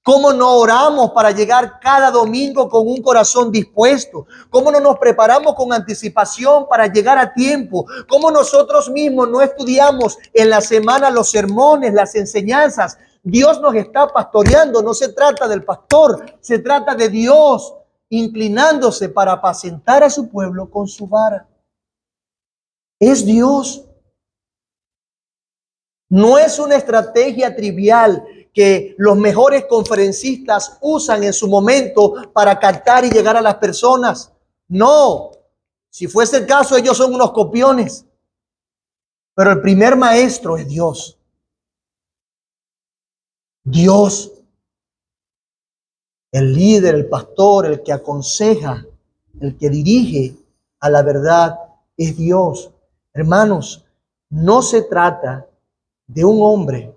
¿Cómo no oramos para llegar cada domingo con un corazón dispuesto? ¿Cómo no nos preparamos con anticipación para llegar a tiempo? ¿Cómo nosotros mismos no estudiamos en la semana los sermones, las enseñanzas? Dios nos está pastoreando. No se trata del pastor, se trata de Dios inclinándose para apacentar a su pueblo con su vara. Es Dios. No es una estrategia trivial que los mejores conferencistas usan en su momento para captar y llegar a las personas. No, si fuese el caso, ellos son unos copiones. Pero el primer maestro es Dios. Dios, el líder, el pastor, el que aconseja, el que dirige a la verdad, es Dios. Hermanos, no se trata de un hombre.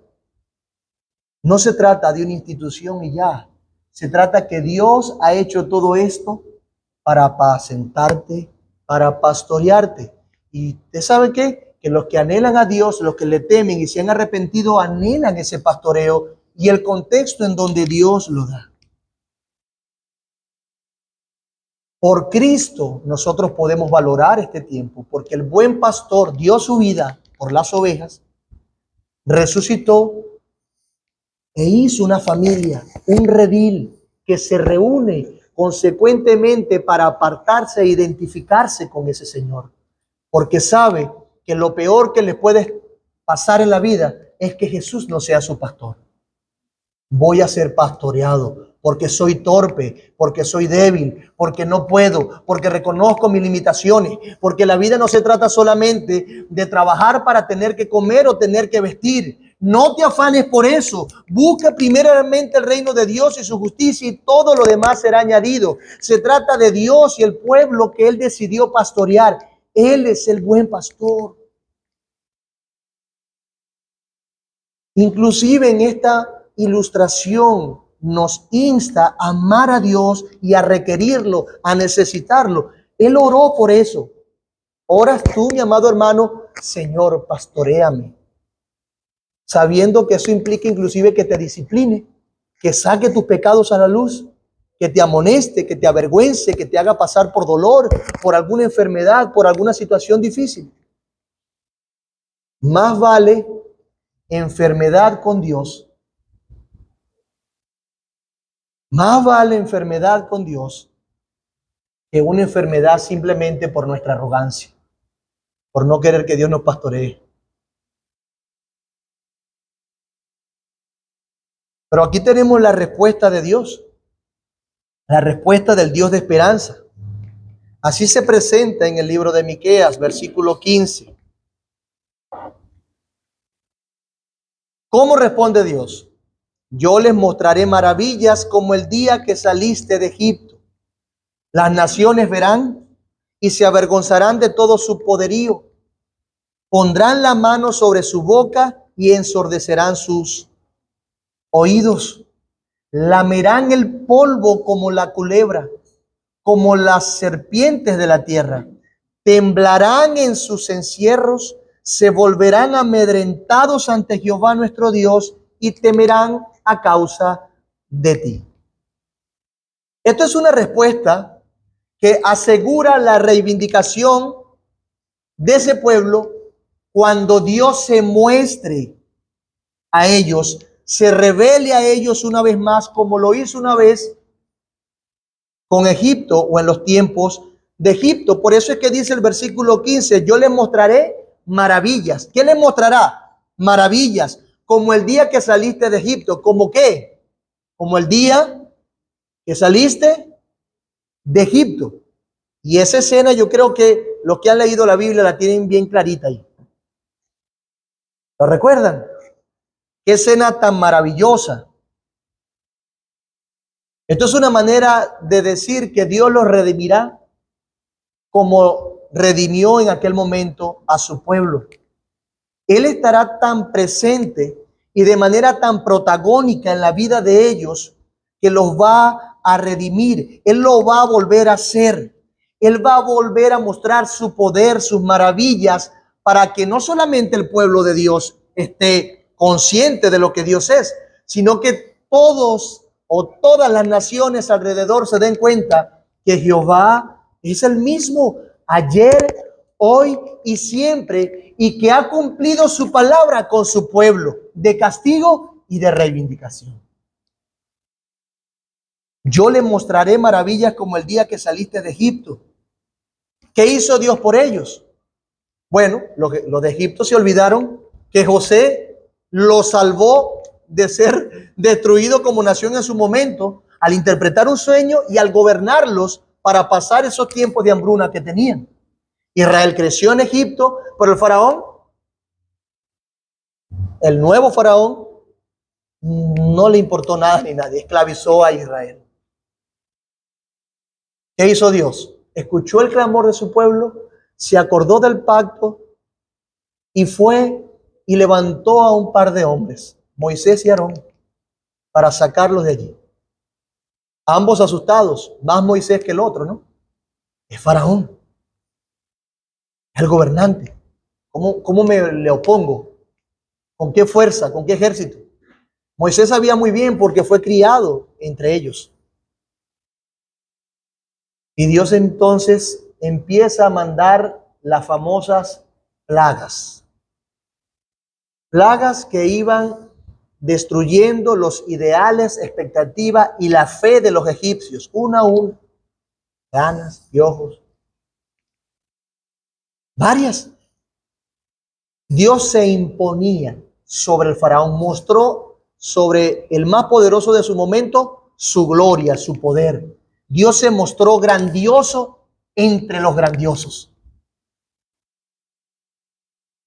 No se trata de una institución y ya. Se trata que Dios ha hecho todo esto para apacentarte, para pastorearte. Y ¿usted sabe qué? Que los que anhelan a Dios, los que le temen y se han arrepentido, anhelan ese pastoreo y el contexto en donde Dios lo da. Por Cristo nosotros podemos valorar este tiempo, porque el buen pastor dio su vida por las ovejas, resucitó e hizo una familia, un redil que se reúne consecuentemente para apartarse e identificarse con ese Señor. Porque sabe que lo peor que le puede pasar en la vida es que Jesús no sea su pastor. Voy a ser pastoreado, porque soy torpe, porque soy débil, porque no puedo, porque reconozco mis limitaciones, porque la vida no se trata solamente de trabajar para tener que comer o tener que vestir. No te afanes por eso. Busca primeramente el reino de Dios y su justicia y todo lo demás será añadido. Se trata de Dios y el pueblo que Él decidió pastorear. Él es el buen pastor. Inclusive en esta ilustración nos insta a amar a Dios y a requerirlo, a necesitarlo. Él oró por eso. Oras tú, mi amado hermano, Señor, pastoréame, sabiendo que eso implica inclusive que te discipline, que saque tus pecados a la luz, que te amoneste, que te avergüence, que te haga pasar por dolor, por alguna enfermedad, por alguna situación difícil. Más vale enfermedad con Dios. Más vale enfermedad con Dios que una enfermedad simplemente por nuestra arrogancia, por no querer que Dios nos pastoree. Pero aquí tenemos la respuesta de Dios, la respuesta del Dios de esperanza. Así se presenta en el libro de Miqueas, versículo 15. ¿Cómo responde Dios? Yo les mostraré maravillas como el día que saliste de Egipto. Las naciones verán y se avergonzarán de todo su poderío. Pondrán la mano sobre su boca y ensordecerán sus oídos. Lamerán el polvo como la culebra, como las serpientes de la tierra. Temblarán en sus encierros, se volverán amedrentados ante Jehová nuestro Dios y temerán a causa de ti. Esto es una respuesta que asegura la reivindicación de ese pueblo cuando Dios se muestre a ellos, se revele a ellos una vez más, como lo hizo una vez con Egipto o en los tiempos de Egipto. Por eso es que dice el versículo 15, yo les mostraré maravillas. ¿Qué les mostrará? Maravillas, como el día que saliste de Egipto. ¿Cómo qué? Como el día que saliste de Egipto. Y esa escena yo creo que los que han leído la Biblia la tienen bien clarita ahí. ¿Lo recuerdan? Qué escena tan maravillosa. Esto es una manera de decir que Dios los redimirá como redimió en aquel momento a su pueblo. Él estará tan presente y de manera tan protagónica en la vida de ellos que los va a redimir. Él lo va a volver a hacer. Él va a volver a mostrar su poder, sus maravillas, para que no solamente el pueblo de Dios esté consciente de lo que Dios es, sino que todos o todas las naciones alrededor se den cuenta que Jehová es el mismo ayer, hoy y siempre, y que ha cumplido su palabra con su pueblo de castigo y de reivindicación. Yo le mostraré maravillas como el día que saliste de Egipto. ¿Qué hizo Dios por ellos? Bueno, los de Egipto se olvidaron que José los salvó de ser destruido como nación en su momento al interpretar un sueño y al gobernarlos para pasar esos tiempos de hambruna que tenían. Israel creció en Egipto, pero el faraón, el nuevo faraón, no le importó nada ni nadie, esclavizó a Israel. ¿Qué hizo Dios? Escuchó el clamor de su pueblo, se acordó del pacto y fue y levantó a un par de hombres, Moisés y Aarón, para sacarlos de allí. Ambos asustados, más Moisés que el otro, ¿no? Es faraón, es el gobernante. ¿Cómo me le opongo? ¿Con qué fuerza? ¿Con qué ejército? Moisés sabía muy bien porque fue criado entre ellos. Y Dios entonces empieza a mandar las famosas plagas. Plagas que iban destruyendo los ideales, expectativas y la fe de los egipcios, una a una. Ganas, piojos, varias. Dios se imponía sobre el faraón, mostró sobre el más poderoso de su momento su gloria, su poder. Dios se mostró grandioso entre los grandiosos.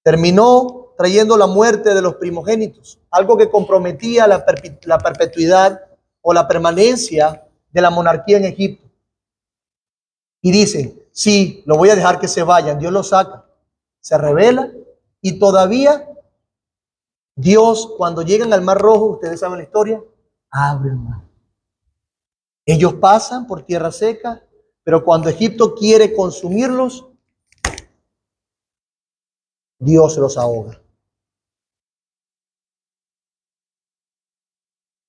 Terminó trayendo la muerte de los primogénitos, algo que comprometía la perpetuidad o la permanencia de la monarquía en Egipto. Y dicen, sí, lo voy a dejar que se vayan. Dios lo saca, se revela y todavía Dios, cuando llegan al Mar Rojo, ustedes saben la historia, abre el mar. Ellos pasan por tierra seca, pero cuando Egipto quiere consumirlos, Dios los ahoga.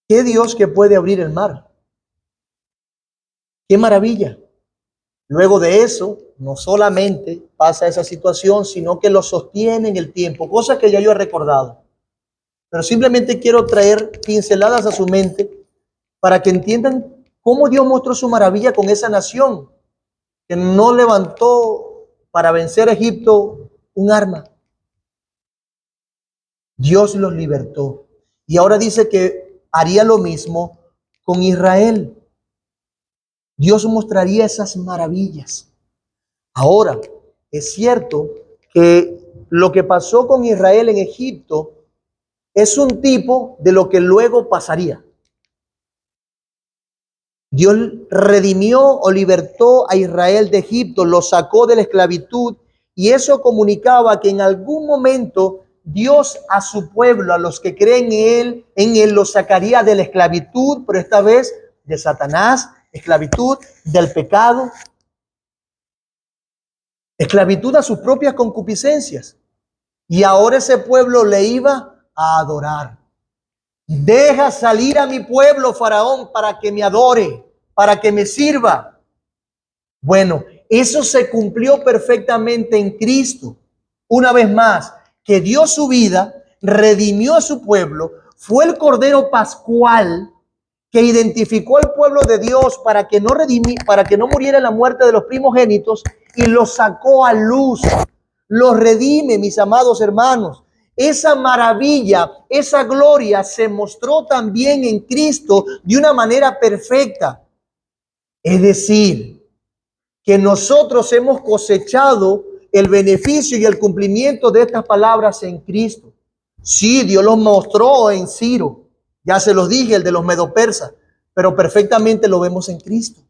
¿Qué Dios que puede abrir el mar? ¡Qué maravilla! Luego de eso, no solamente pasa esa situación, sino que lo sostiene en el tiempo, cosa que ya yo he recordado. Pero simplemente quiero traer pinceladas a su mente para que entiendan cómo Dios mostró su maravilla con esa nación que no levantó para vencer a Egipto un arma. Dios los libertó. Y ahora dice que haría lo mismo con Israel. Dios mostraría esas maravillas. Ahora, es cierto que lo que pasó con Israel en Egipto es un tipo de lo que luego pasaría. Dios redimió o libertó a Israel de Egipto, lo sacó de la esclavitud, y eso comunicaba que en algún momento Dios a su pueblo, a los que creen en él los sacaría de la esclavitud, pero esta vez de Satanás, esclavitud del pecado, esclavitud a sus propias concupiscencias. Y ahora ese pueblo le iba a adorar. Deja salir a mi pueblo, Faraón, para que me adore, para que me sirva. Bueno, eso se cumplió perfectamente en Cristo. Una vez más, que dio su vida, redimió a su pueblo, fue el Cordero Pascual que identificó al pueblo de Dios para que no muriera en la muerte de los primogénitos y los sacó a luz. Los redime, mis amados hermanos. Esa maravilla, esa gloria se mostró también en Cristo de una manera perfecta. Es decir, que nosotros hemos cosechado el beneficio y el cumplimiento de estas palabras en Cristo. Sí, Dios los mostró en Ciro. Ya se los dije, el de los medopersas, pero perfectamente lo vemos en Cristo.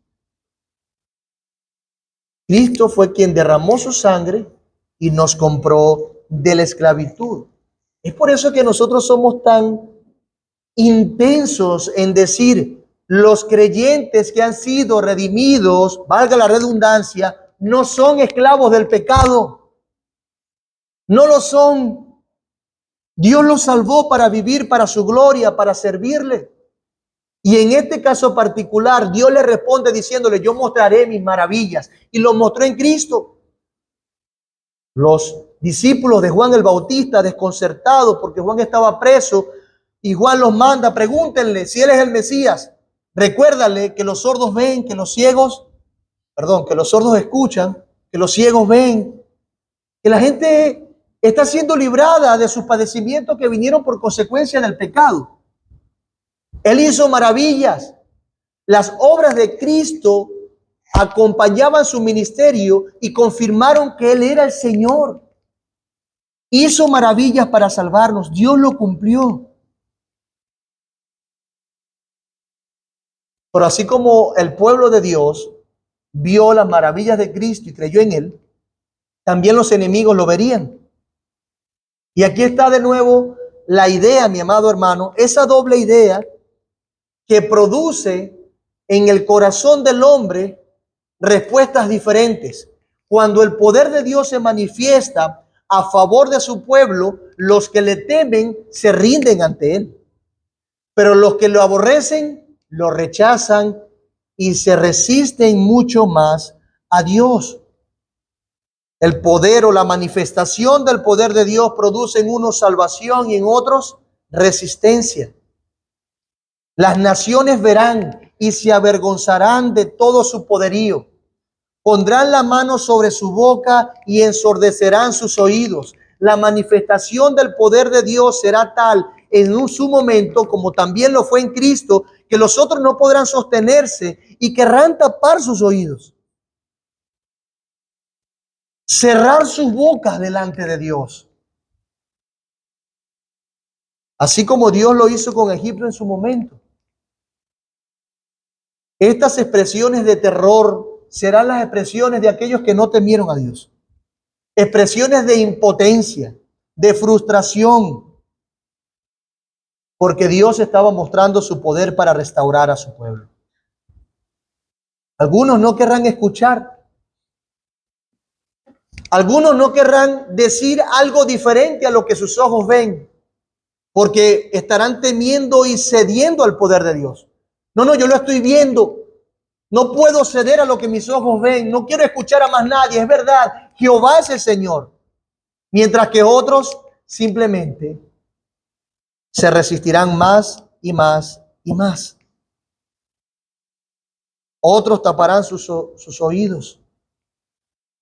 Cristo fue quien derramó su sangre y nos compró de la esclavitud. Es por eso que nosotros somos tan intensos en decir, los creyentes que han sido redimidos, valga la redundancia, no son esclavos del pecado. No lo son. Dios los salvó para vivir para su gloria, para servirle. Y en este caso particular, Dios le responde diciéndole, yo mostraré mis maravillas. Y lo mostró en Cristo. Los discípulos de Juan el Bautista, desconcertados porque Juan estaba preso, y Juan los manda, pregúntenle si él es el Mesías. Recuérdale que los sordos ven, que los sordos escuchan, que los ciegos ven, que la gente está siendo librada de sus padecimientos que vinieron por consecuencia del pecado. Él hizo maravillas. Las obras de Cristo acompañaban su ministerio y confirmaron que Él era el Señor. Hizo maravillas para salvarnos. Dios lo cumplió. Pero así como el pueblo de Dios vio las maravillas de Cristo y creyó en Él, también los enemigos lo verían. Y aquí está de nuevo la idea, mi amado hermano, esa doble idea que produce en el corazón del hombre respuestas diferentes. Cuando el poder de Dios se manifiesta a favor de su pueblo, los que le temen se rinden ante Él. Pero los que lo aborrecen, lo rechazan y se resisten mucho más a Dios. El poder o la manifestación del poder de Dios produce en unos salvación y en otros resistencia. Las naciones verán y se avergonzarán de todo su poderío. Pondrán la mano sobre su boca y ensordecerán sus oídos. La manifestación del poder de Dios será tal en su momento, como también lo fue en Cristo, que los otros no podrán sostenerse y querrán tapar sus oídos, cerrar sus bocas delante de Dios. Así como Dios lo hizo con Egipto en su momento. Estas expresiones de terror serán las expresiones de aquellos que no temieron a Dios. Expresiones de impotencia, de frustración, porque Dios estaba mostrando su poder para restaurar a su pueblo. Algunos no querrán escuchar. Algunos no querrán decir algo diferente a lo que sus ojos ven, porque estarán temiendo y cediendo al poder de Dios. No, yo lo estoy viendo. No puedo ceder a lo que mis ojos ven. No quiero escuchar a más nadie. Es verdad, Jehová es el Señor. Mientras que otros simplemente se resistirán más y más y más. Otros taparán sus oídos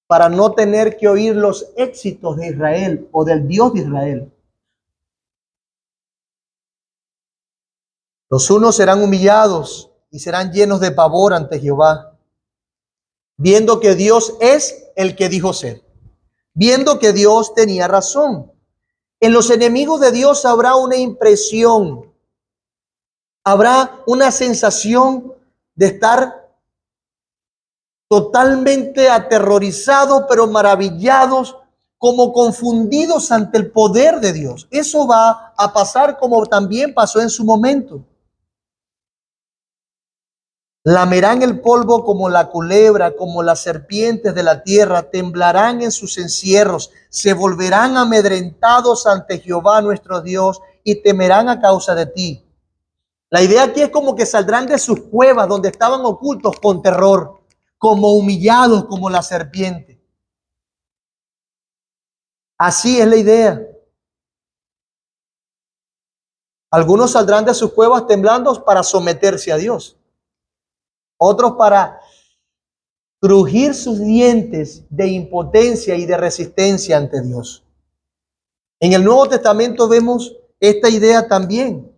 para no tener que oír los éxitos de Israel o del Dios de Israel. Los unos serán humillados y serán llenos de pavor ante Jehová, viendo que Dios es el que dijo ser, viendo que Dios tenía razón. En los enemigos de Dios habrá una impresión, habrá una sensación de estar totalmente aterrorizados, pero maravillados, como confundidos ante el poder de Dios. Eso va a pasar como también pasó en su momento. Lamerán el polvo como la culebra, como las serpientes de la tierra, temblarán en sus encierros, se volverán amedrentados ante Jehová nuestro Dios y temerán a causa de ti. La idea aquí es como que saldrán de sus cuevas donde estaban ocultos con terror, como humillados como la serpiente. Así es la idea. Algunos saldrán de sus cuevas temblando para someterse a Dios. Otros para crujir sus dientes de impotencia y de resistencia ante Dios. En el Nuevo Testamento vemos esta idea también.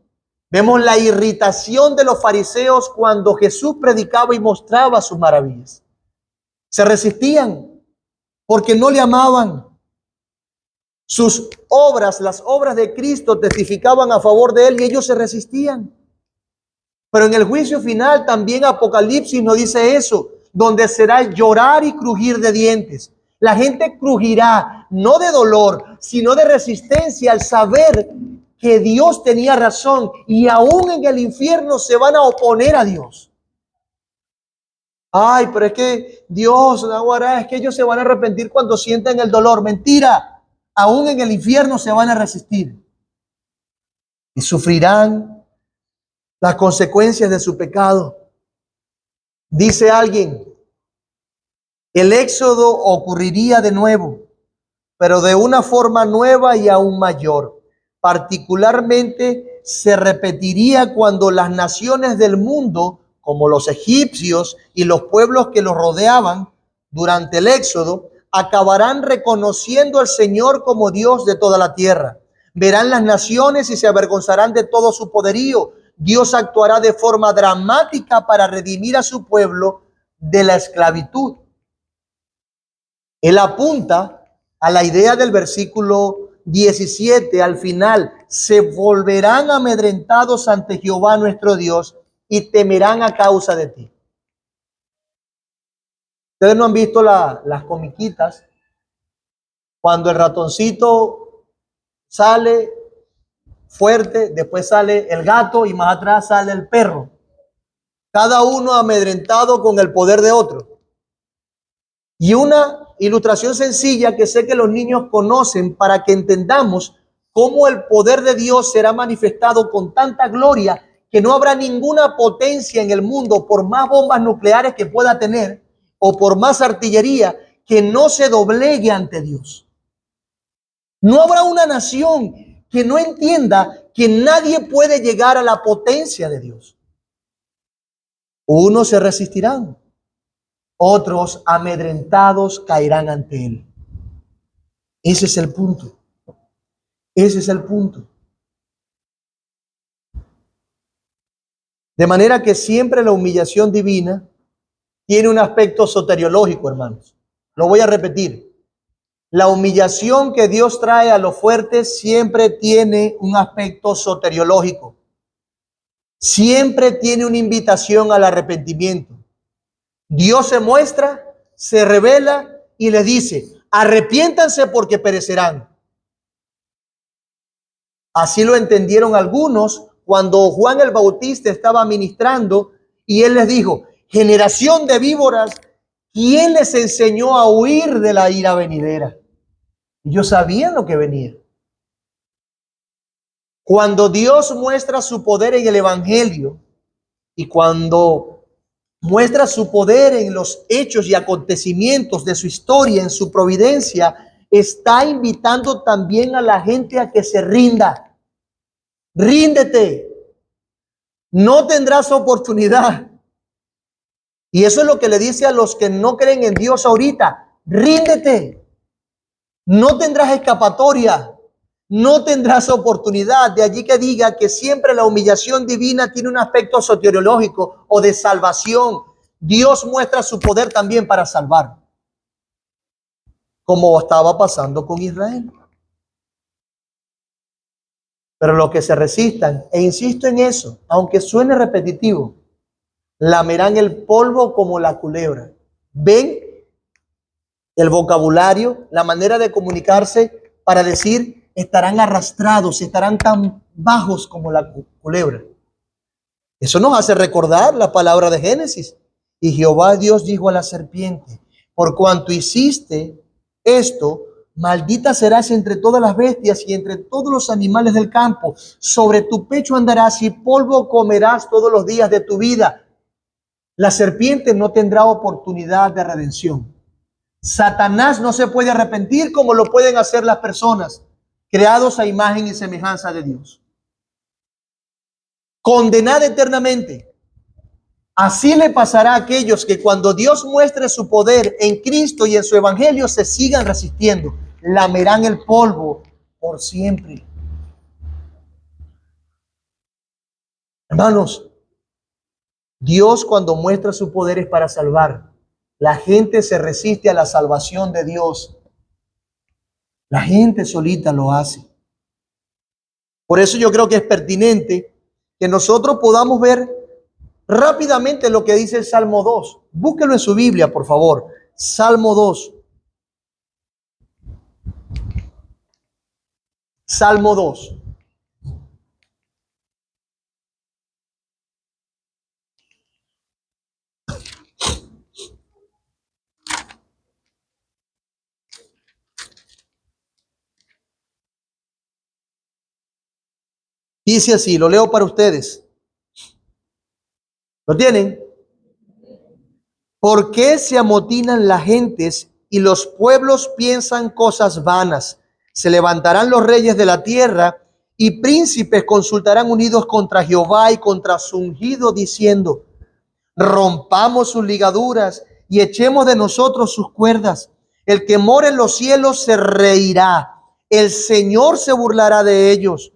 Vemos la irritación de los fariseos cuando Jesús predicaba y mostraba sus maravillas. Se resistían porque no le amaban. Sus obras, las obras de Cristo, testificaban a favor de él y ellos se resistían. Pero en el juicio final también Apocalipsis nos dice eso, donde será el llorar y crujir de dientes. La gente crujirá, no de dolor, sino de resistencia al saber que Dios tenía razón y aún en el infierno se van a oponer a Dios. Ay, pero es que Dios, ahora es que ellos se van a arrepentir cuando sienten el dolor. Mentira, aún en el infierno se van a resistir y sufrirán las consecuencias de su pecado. Dice alguien, el éxodo ocurriría de nuevo, pero de una forma nueva y aún mayor. Particularmente se repetiría cuando las naciones del mundo, como los egipcios y los pueblos que los rodeaban durante el éxodo, acabarán reconociendo al Señor como Dios de toda la tierra. Verán las naciones y se avergonzarán de todo su poderío. Dios actuará de forma dramática para redimir a su pueblo de la esclavitud. Él apunta a la idea del versículo 17 al final. Se volverán amedrentados ante Jehová nuestro Dios y temerán a causa de ti. Ustedes no han visto las comiquitas cuando el ratoncito sale fuerte, después sale el gato y más atrás sale el perro. Cada uno amedrentado con el poder de otro. Y una ilustración sencilla que sé que los niños conocen para que entendamos cómo el poder de Dios será manifestado con tanta gloria que no habrá ninguna potencia en el mundo, por más bombas nucleares que pueda tener o por más artillería, que no se doblegue ante Dios. No habrá una nación que no entienda que nadie puede llegar a la potencia de Dios. Unos se resistirán, otros amedrentados caerán ante él. Ese es el punto. Ese es el punto. De manera que siempre la humillación divina tiene un aspecto soteriológico, hermanos. Lo voy a repetir. La humillación que Dios trae a los fuertes siempre tiene un aspecto soteriológico. Siempre tiene una invitación al arrepentimiento. Dios se muestra, se revela y les dice, arrepiéntanse porque perecerán. Así lo entendieron algunos cuando Juan el Bautista estaba ministrando y él les dijo, generación de víboras, ¿quién les enseñó a huir de la ira venidera? Ellos sabían lo que venía. Cuando Dios muestra su poder en el Evangelio y cuando muestra su poder en los hechos y acontecimientos de su historia, en su providencia, está invitando también a la gente a que se rinda. Ríndete. No tendrás oportunidad. Y eso es lo que le dice a los que no creen en Dios ahorita. Ríndete. No tendrás escapatoria. No tendrás oportunidad. De allí que diga que siempre la humillación divina tiene un aspecto soteriológico o de salvación. Dios muestra su poder también para salvar, como estaba pasando con Israel. Pero los que se resistan, e insisto en eso, aunque suene repetitivo, lamerán el polvo como la culebra. ¿Ven el vocabulario, la manera de comunicarse para decir estarán arrastrados, estarán tan bajos como la culebra? Eso nos hace recordar la palabra de Génesis. Y Jehová Dios dijo a la serpiente, por cuanto hiciste esto, maldita serás entre todas las bestias y entre todos los animales del campo. Sobre tu pecho andarás y polvo comerás todos los días de tu vida. La serpiente no tendrá oportunidad de redención. Satanás no se puede arrepentir como lo pueden hacer las personas creados a imagen y semejanza de Dios. Condenada eternamente. Así le pasará a aquellos que cuando Dios muestre su poder en Cristo y en su evangelio se sigan resistiendo. Lamerán el polvo por siempre. Hermanos, Dios cuando muestra su poder es para salvar. La gente se resiste a la salvación de Dios. La gente solita lo hace. Por eso yo creo que es pertinente que nosotros podamos ver rápidamente lo que dice el Salmo 2. Búsquelo en su Biblia, por favor. Salmo 2. Salmo 2. Dice así, lo leo para ustedes. ¿Lo tienen? ¿Por qué se amotinan las gentes y los pueblos piensan cosas vanas? Se levantarán los reyes de la tierra y príncipes consultarán unidos contra Jehová y contra su ungido, diciendo, rompamos sus ligaduras y echemos de nosotros sus cuerdas. El que mora en los cielos se reirá. El Señor se burlará de ellos.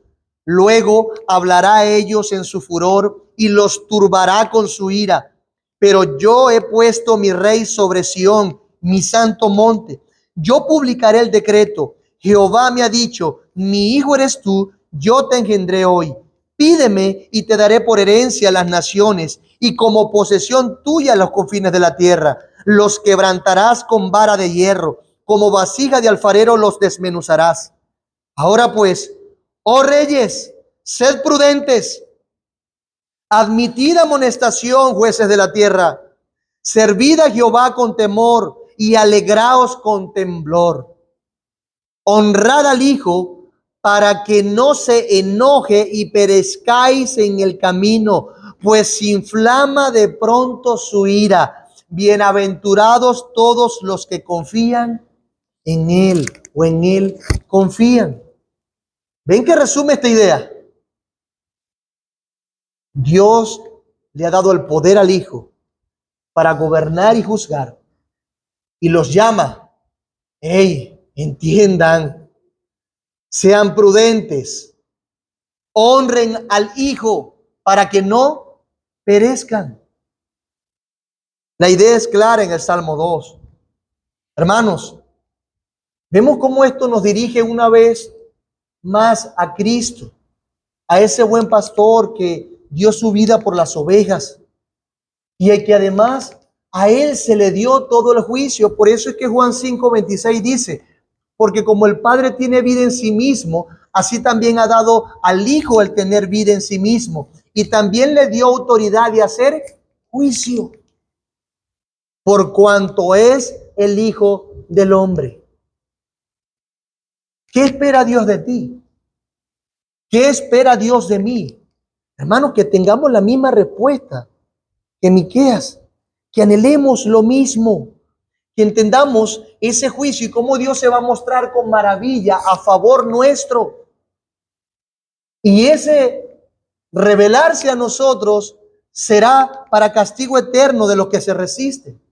Luego hablará a ellos en su furor y los turbará con su ira. Pero yo he puesto mi rey sobre Sión, mi santo monte. Yo publicaré el decreto. Jehová me ha dicho, mi hijo eres tú, yo te engendré hoy. Pídeme y te daré por herencia las naciones y como posesión tuya los confines de la tierra. Los quebrantarás con vara de hierro, como vasija de alfarero los desmenuzarás. Ahora pues, oh reyes, sed prudentes. Admitid amonestación, jueces de la tierra. Servid a Jehová con temor y alegraos con temblor. Honrad al Hijo para que no se enoje y perezcáis en el camino, pues se inflama de pronto su ira. Bienaventurados todos los que confían en Él o en Él confían. ¿Ven que resume esta idea? Dios le ha dado el poder al Hijo para gobernar y juzgar. Y los llama, hey, entiendan, sean prudentes, honren al Hijo para que no perezcan. La idea es clara en el Salmo 2. Hermanos, vemos cómo esto nos dirige una vez más a Cristo, a ese buen pastor que dio su vida por las ovejas y el que además a él se le dio todo el juicio. Por eso es que Juan 5:26 dice, porque como el Padre tiene vida en sí mismo, así también ha dado al Hijo el tener vida en sí mismo. Y también le dio autoridad de hacer juicio, por cuanto es el Hijo del Hombre. ¿Qué espera Dios de ti? ¿Qué espera Dios de mí? Hermanos, que tengamos la misma respuesta que Miqueas, que anhelemos lo mismo, que entendamos ese juicio y cómo Dios se va a mostrar con maravilla a favor nuestro. Y ese revelarse a nosotros será para castigo eterno de los que se resisten.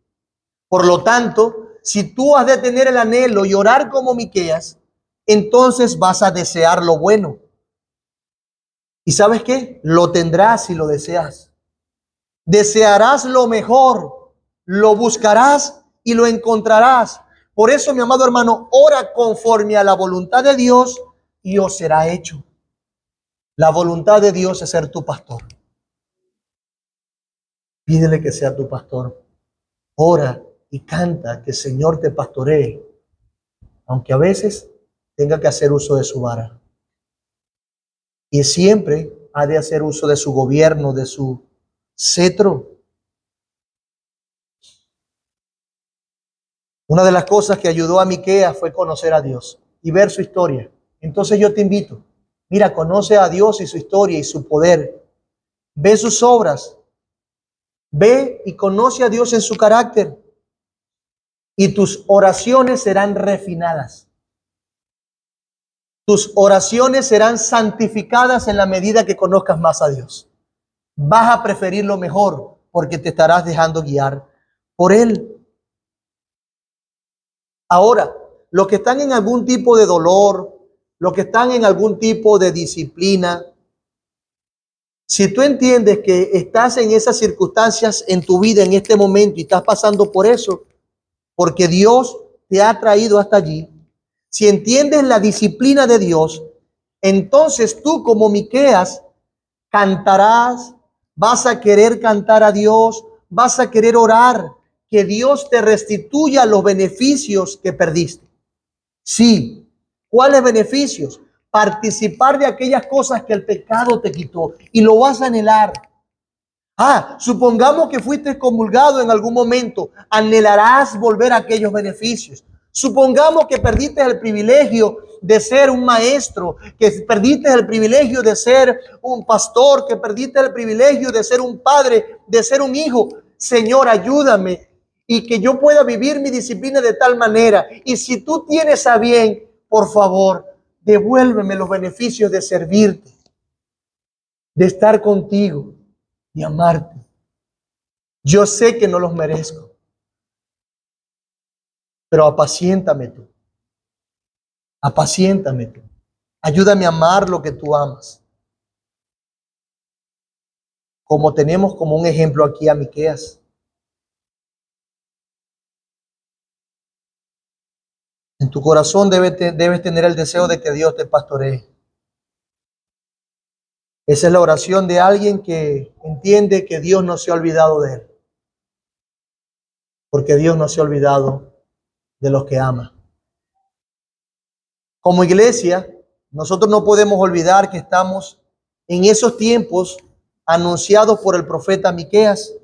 Por lo tanto, si tú has de tener el anhelo y orar como Miqueas, entonces vas a desear lo bueno. ¿Y sabes qué? Lo tendrás si lo deseas. Desearás lo mejor, lo buscarás y lo encontrarás. Por eso, mi amado hermano, ora conforme a la voluntad de Dios y os será hecho. La voluntad de Dios es ser tu pastor. Pídele que sea tu pastor. Ora y canta que el Señor te pastoree, aunque a veces tenga que hacer uso de su vara. Y siempre ha de hacer uso de su gobierno, de su cetro. Una de las cosas que ayudó a Miqueas fue conocer a Dios y ver su historia. Entonces yo te invito, mira, conoce a Dios y su historia y su poder. Ve sus obras. Ve y conoce a Dios en su carácter. Y tus oraciones serán refinadas. Tus oraciones serán santificadas en la medida que conozcas más a Dios. Vas a preferir lo mejor porque te estarás dejando guiar por Él. Ahora, los que están en algún tipo de dolor, los que están en algún tipo de disciplina, si tú entiendes que estás en esas circunstancias en tu vida en este momento y estás pasando por eso, porque Dios te ha traído hasta allí, si entiendes la disciplina de Dios, entonces tú como Miqueas cantarás, vas a querer cantar a Dios, vas a querer orar, que Dios te restituya los beneficios que perdiste. Sí, ¿cuáles beneficios? Participar de aquellas cosas que el pecado te quitó y lo vas a anhelar. Supongamos que fuiste comulgado en algún momento, anhelarás volver a aquellos beneficios. Supongamos que perdiste el privilegio de ser un maestro, que perdiste el privilegio de ser un pastor, que perdiste el privilegio de ser un padre, de ser un hijo. Señor, ayúdame y que yo pueda vivir mi disciplina de tal manera. Y si tú tienes a bien, por favor, devuélveme los beneficios de servirte, de estar contigo, de amarte. Yo sé que no los merezco, pero apaciéntame tú. Apaciéntame tú. Ayúdame a amar lo que tú amas. Como tenemos como un ejemplo aquí a Miqueas. En tu corazón debes tener el deseo de que Dios te pastoree. Esa es la oración de alguien que entiende que Dios no se ha olvidado de él. Porque Dios no se ha olvidado de los que ama. Como iglesia, nosotros no podemos olvidar que estamos en esos tiempos anunciados por el profeta Miqueas.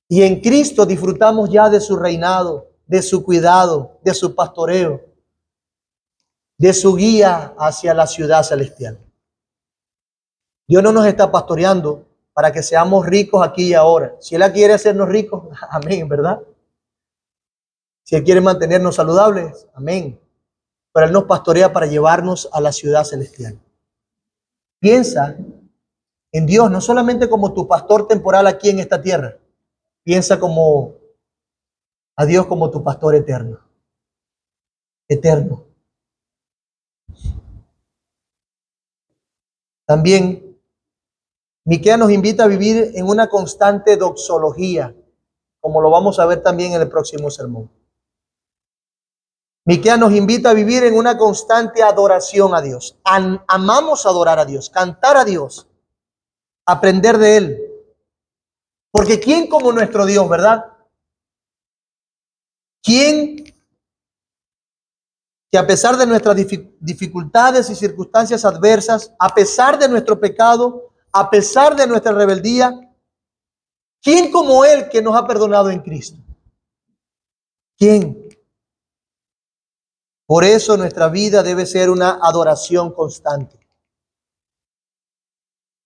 Y en Cristo disfrutamos ya de su reinado, de su cuidado, de su pastoreo, de su guía hacia la ciudad celestial. Dios no nos está pastoreando para que seamos ricos aquí y ahora. Si Él quiere hacernos ricos, amén, ¿verdad? Si Él quiere mantenernos saludables, amén. Pero Él nos pastorea para llevarnos a la ciudad celestial. Piensa en Dios no solamente como tu pastor temporal aquí en esta tierra. Piensa como a Dios como tu pastor eterno. Eterno. También Miqueas nos invita a vivir en una constante doxología, como lo vamos a ver también en el próximo sermón. Miqueas nos invita a vivir en una constante adoración a Dios. Amamos adorar a Dios, cantar a Dios, aprender de Él. Porque ¿quién como nuestro Dios, verdad? ¿Quién que a pesar de nuestras dificultades y circunstancias adversas, a pesar de nuestro pecado, a pesar de nuestra rebeldía, quién como Él que nos ha perdonado en Cristo? ¿Quién? Por eso nuestra vida debe ser una adoración constante.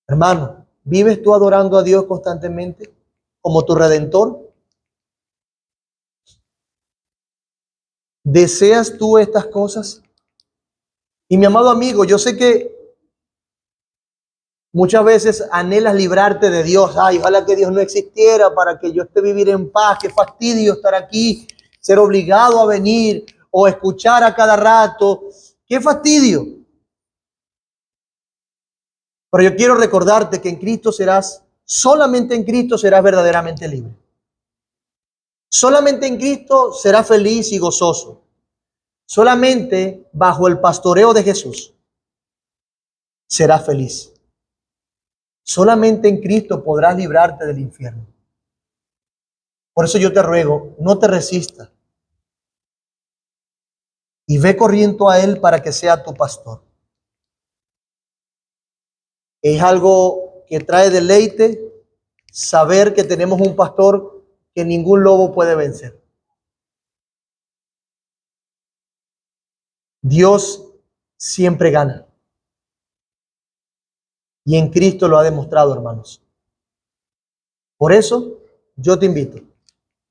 Hermano, ¿vives tú adorando a Dios constantemente como tu Redentor? ¿Deseas tú estas cosas? Y mi amado amigo, yo sé que muchas veces anhelas librarte de Dios. Ay, ojalá que Dios no existiera para que yo esté vivir en paz. Qué fastidio estar aquí, ser obligado a venir o escuchar a cada rato. Qué fastidio. Pero yo quiero recordarte que en Cristo solamente en Cristo serás verdaderamente libre. Solamente en Cristo serás feliz y gozoso. Solamente bajo el pastoreo de Jesús serás feliz. Solamente en Cristo podrás librarte del infierno. Por eso yo te ruego, no te resistas y ve corriendo a Él para que sea tu pastor. Es algo que trae deleite saber que tenemos un pastor que ningún lobo puede vencer. Dios siempre gana. Y en Cristo lo ha demostrado, hermanos. Por eso yo te invito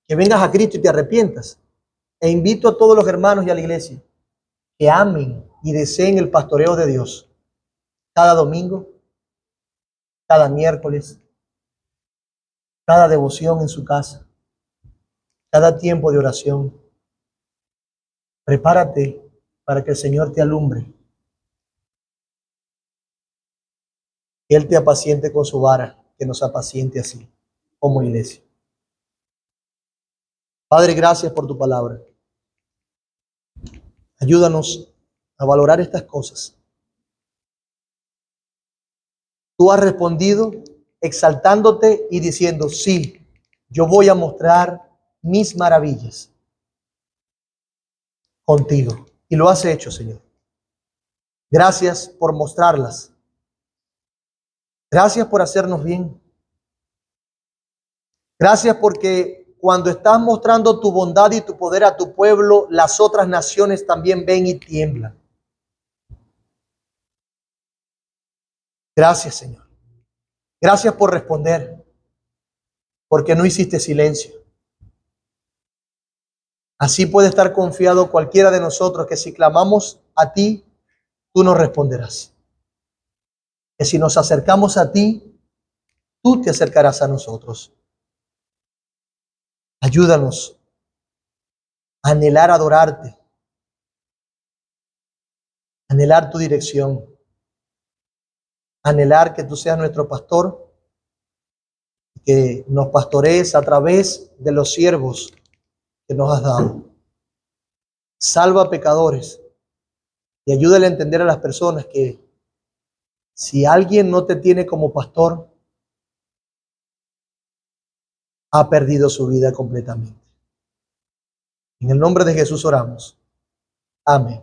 que vengas a Cristo y te arrepientas. E invito a todos los hermanos y a la iglesia que amen y deseen el pastoreo de Dios cada domingo, cada miércoles, cada devoción en su casa, cada tiempo de oración. Prepárate para que el Señor te alumbre. Que Él te apaciente con su vara, que nos apaciente así, como iglesia. Padre, gracias por tu palabra. Ayúdanos a valorar estas cosas. Tú has respondido exaltándote y diciendo, sí, yo voy a mostrar mis maravillas contigo. Y lo has hecho, Señor. Gracias por mostrarlas. Gracias por hacernos bien. Gracias porque cuando estás mostrando tu bondad y tu poder a tu pueblo, las otras naciones también ven y tiemblan. Gracias, Señor. Gracias por responder, porque no hiciste silencio. Así puede estar confiado cualquiera de nosotros que si clamamos a ti, tú nos responderás. Que si nos acercamos a ti, tú te acercarás a nosotros. Ayúdanos a anhelar adorarte, anhelar tu dirección, anhelar que tú seas nuestro pastor, que nos pastorees a través de los siervos que nos has dado. Salva a pecadores y ayúdale a entender a las personas que si alguien no te tiene como pastor, ha perdido su vida completamente. En el nombre de Jesús oramos. Amén.